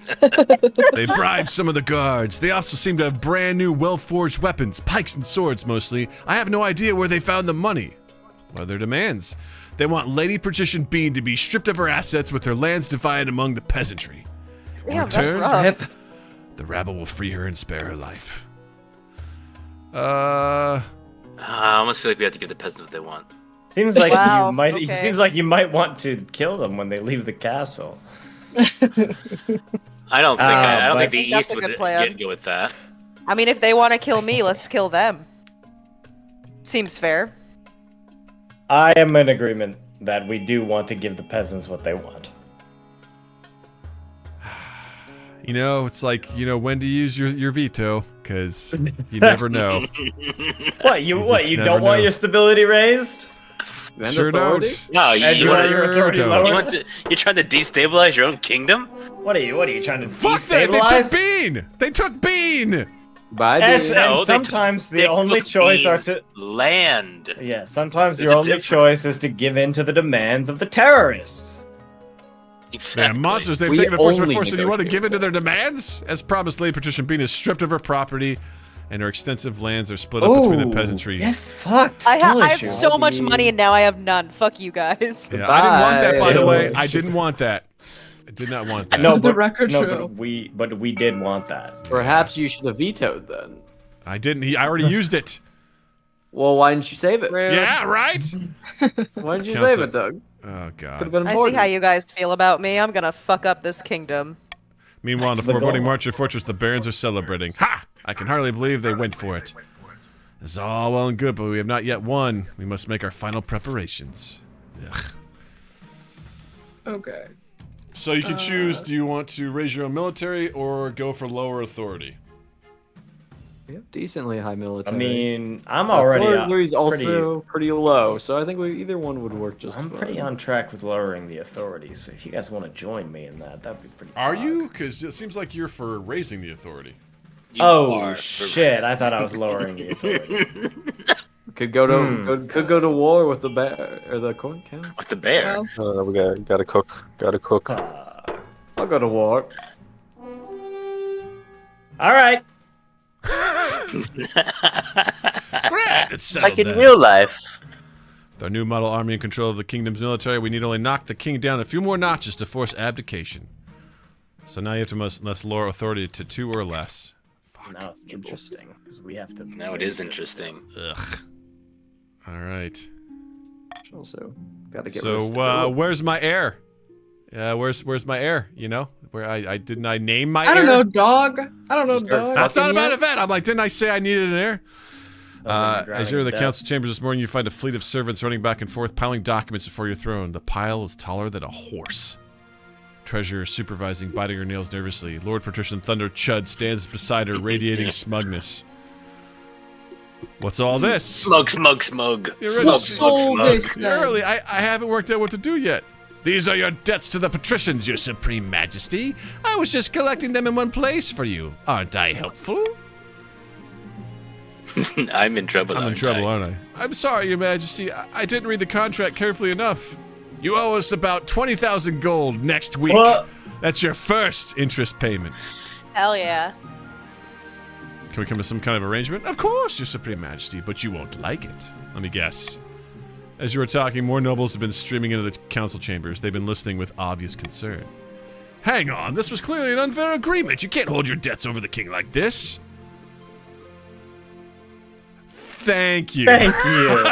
They bribed some of the guards. They also seem to have brand new, well-forged weapons, pikes and swords mostly. I have no idea where they found the money. What are their demands? They want Lady Patrician Bean to be stripped of her assets with her lands divided among the peasantry. In Damn, that's return, rough. the rabble will free her and spare her life. I almost feel like we have to give the peasants what they want. Seems like Wow, you might. okay. It seems like you might want to kill them when they leave the castle. I don't think. I don't think but- the That's East a would good plan. go with that. I mean, if they want to kill me, let's kill them. Seems fair. I am in agreement that we do want to give the peasants what they want. You know, it's like, when to use your veto, because you never know. What you just you never don't want know. your stability raised? And Sure authority? don't. No, And you you want want your authority don't. lowered? you're trying to destabilize your own kingdom? What are you trying to Fuck that! destabilize? They took Bean! They took Bean! Bye, And, Bean. No, and they sometimes They the only took choice are Bean's to land. sometimes There's your a only difference. choice is to give in to the demands of the terrorists. Exactly. Man, monsters, they've We taken a fortune by only force, and you want to negotiate give in to their demands? As promised, Lady Patrician Bean is stripped of her property, and her extensive lands are split up between the peasantry. Get fucked. I Still have issue. so much money and now I have none. Fuck you guys. Yeah, I didn't want that, by the Bye. way. I didn't want that. I did not want that. No, The but, record no, show. but we did want that. Perhaps you should have vetoed then. I didn't. I already used it. Well, why didn't you save it? Rude. Yeah, right? Why didn't you Counts save it. it, Doug? Oh, Could have God. been I important. see how you guys feel about me. I'm gonna fuck up this kingdom. Meanwhile, in the the foreboding goal. march of fortress, the barons are celebrating. Ha! I can hardly believe they went for it. This is all well and good, but we have not yet won. We must make our final preparations. Ugh. Okay. So you can choose, do you want to raise your own military or go for lower authority? We have decently high I military. mean, I'm already Authority's pretty, also pretty low, so I think either one would work just I'm fine. pretty on track with lowering the authority. So if you guys want to join me in that, that'd be pretty. Are fun. you? Because it seems like you're for raising the authority. You Oh are for- shit! I thought I was lowering the authority. Could go to could go to war with the bear or the coin counts. With the bear. Well, We gotta cook. Gotta cook. I'll go to war. All right. Great, it's settled Like in then. real life. With our new model army in control of the kingdom's military, we need only knock the king down a few more notches to force abdication. So now you have to must lower authority to 2 or less. Now it's interesting because we have to. Now it is interesting. Ugh. All right. Also, gotta get So where's my heir? Where's my heir? You know, where I didn't I name my heir? I don't know, dog. I don't know, dog. That's not fucking about you? event. I'm like, didn't I say I needed an heir? Drowning As you're in the to council chambers this morning, you find a fleet of servants running back and forth, piling documents before your throne. The pile is taller than a horse. Treasurer supervising, biting her nails nervously. Lord Patrician Thunder Chud stands beside her, radiating smugness. What's all this? Smug. You're Soul this You're early. I haven't worked out what to do yet. These are your debts to the patricians, your supreme majesty. I was just collecting them in one place for you. Aren't I helpful? I'm in trouble. I'm in trouble, aren't I? I'm sorry, your majesty. I didn't read the contract carefully enough. You owe us about 20,000 gold next week. What? That's your first interest payment. Hell yeah. Can we come to some kind of arrangement? Of course, your supreme majesty, but you won't like it. Let me guess. As you were talking, more nobles have been streaming into the council chambers. They've been listening with obvious concern. Hang on, this was clearly an unfair agreement. You can't hold your debts over the king like this. Thank you. Thank you.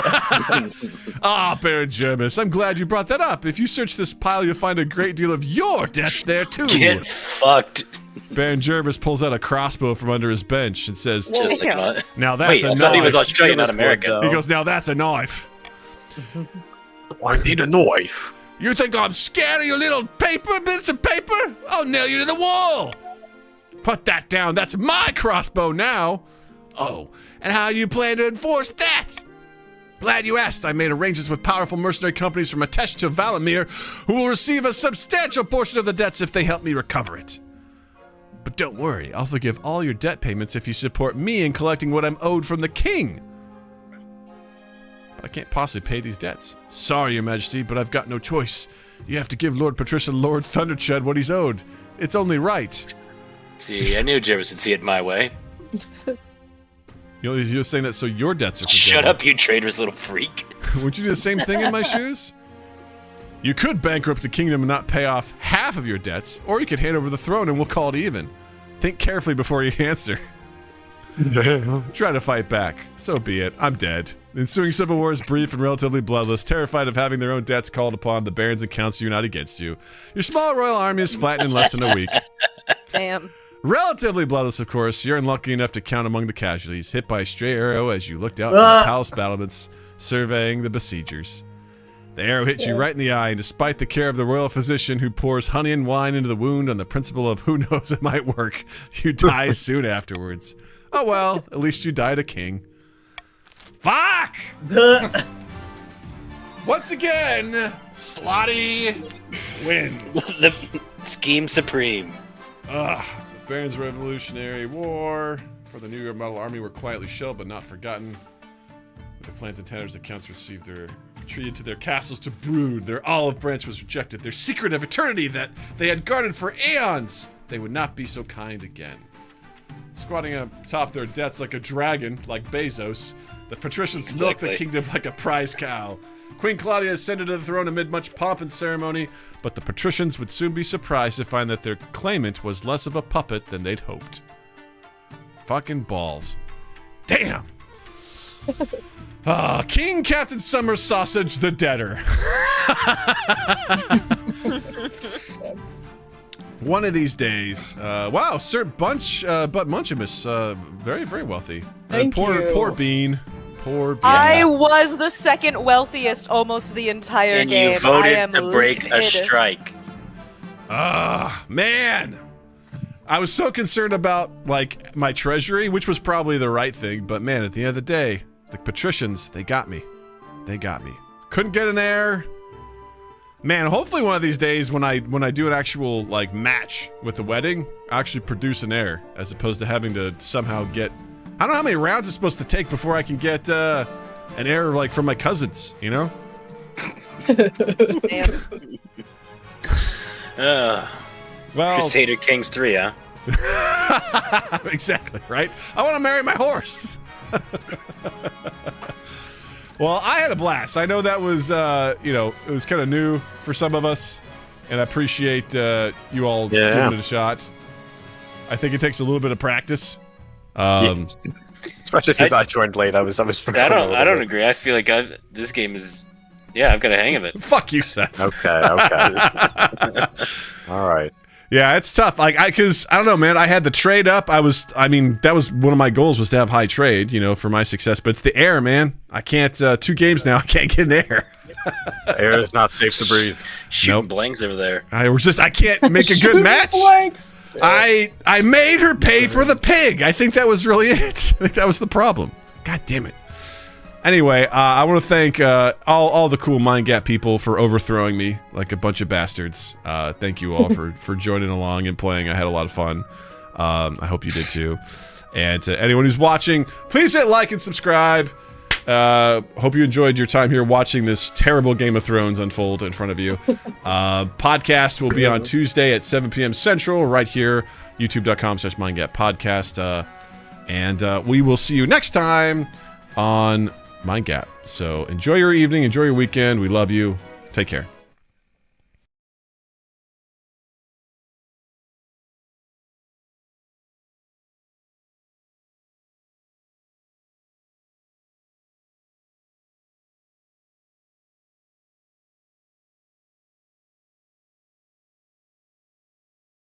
Ah, Baron Jermis, I'm glad you brought that up. If you search this pile, you'll find a great deal of your debts there, too. Get fucked. Baron Jermis pulls out a crossbow from under his bench and says, Just like yeah. that. now that's Wait, a I thought he was knife. Australian, not American. He goes, now that's a knife. I need a knife. You think I'm scared of your little bits of paper? I'll nail you to the wall. Put that down. That's my crossbow now. Oh, and how you plan to enforce that? Glad you asked. I made arrangements with powerful mercenary companies from Atesh to Valamir who will receive a substantial portion of the debts if they help me recover it. But don't worry, I'll forgive all your debt payments if you support me in collecting what I'm owed from the king. But I can't possibly pay these debts. Sorry, your majesty, but I've got no choice. You have to give Lord Patricia Lord Thunderchud what he's owed. It's only right. See, I knew Jervis would see it my way. You're saying that so your debts are forgiven. Shut up, you traitorous little freak. Would you do the same thing in my shoes? You could bankrupt the kingdom and not pay off half of your debts, or you could hand over the throne and we'll call it even. Think carefully before you answer. Try to fight back. So be it. I'm dead. The ensuing civil war is brief and relatively bloodless. Terrified of having their own debts called upon, the barons and counts unite against you. Your small royal army is flattened in less than a week. Damn. Relatively bloodless, of course. You're unlucky enough to count among the casualties, hit by a stray arrow as you looked out from the palace battlements, surveying the besiegers. The arrow hits you right in the eye, and despite the care of the royal physician who pours honey and wine into the wound on the principle of who knows it might work, you die soon afterwards. Oh well, at least you died a king. Fuck! Once again, Slotty wins. The scheme supreme. Ugh. The Barons' Revolutionary War for the New York Model Army were quietly shelled but not forgotten. With the clans and tenors, the counts received their retreated to their castles to brood. Their olive branch was rejected. Their secret of eternity that they had guarded for aeons. They would not be so kind again. Squatting atop their debts like a dragon, like Bezos, the patricians milked the kingdom like a prize cow. Queen Claudia ascended to the throne amid much pomp and ceremony, but the patricians would soon be surprised to find that their claimant was less of a puppet than they'd hoped. Fucking balls. Damn! King Captain Summer Sausage the Debtor. One of these days. Wow, Sir Bunch, but Munchimus, very, very wealthy. Thank you. Poor Bean. Poor Bean. I was the second wealthiest almost the entire And game. you I voted am to break a livid. strike. Man. I was so concerned about, like, my treasury, which was probably the right thing, but man, at the end of the day, the patricians, they got me. They got me. Couldn't get an heir. Man, hopefully one of these days when I do an actual, like, match with the wedding, I'll actually produce an heir, as opposed to having to somehow get... I don't know how many rounds it's supposed to take before I can get an heir, like, from my cousins, you know? Damn. Well, Crusader Kings 3, huh? Exactly, right? I want to marry my horse. Well, I had a blast. I know that was, it was kind of new for some of us, and I appreciate you all giving it a shot. I think it takes a little bit of practice. Especially since I joined late, I was. I don't agree. I feel like this game is. Yeah, I've got a hang of it. Fuck you, Seth. Okay. All right. Yeah, it's tough. Because I don't know, man. I had the trade up. That was one of my goals was to have high trade, for my success. But it's the air, man. I can't. 2 games now. I can't get in air. Air is not safe to breathe. Shooting blanks over there. I can't make a good match. Blanks. I made her pay for the pig. I think that was really it. I think that was the problem. God damn it. Anyway, I want to thank all the cool Mind Gap people for overthrowing me like a bunch of bastards. Thank you all for joining along and playing. I had a lot of fun. I hope you did too. And to anyone who's watching, please hit like and subscribe. Hope you enjoyed your time here watching this terrible Game of Thrones unfold in front of you. Podcast will be on Tuesday at 7 p.m. Central right here, youtube.com/MindGapPodcast. And we will see you next time on Mind Gap. So enjoy your evening, enjoy your weekend. We love you. Take care.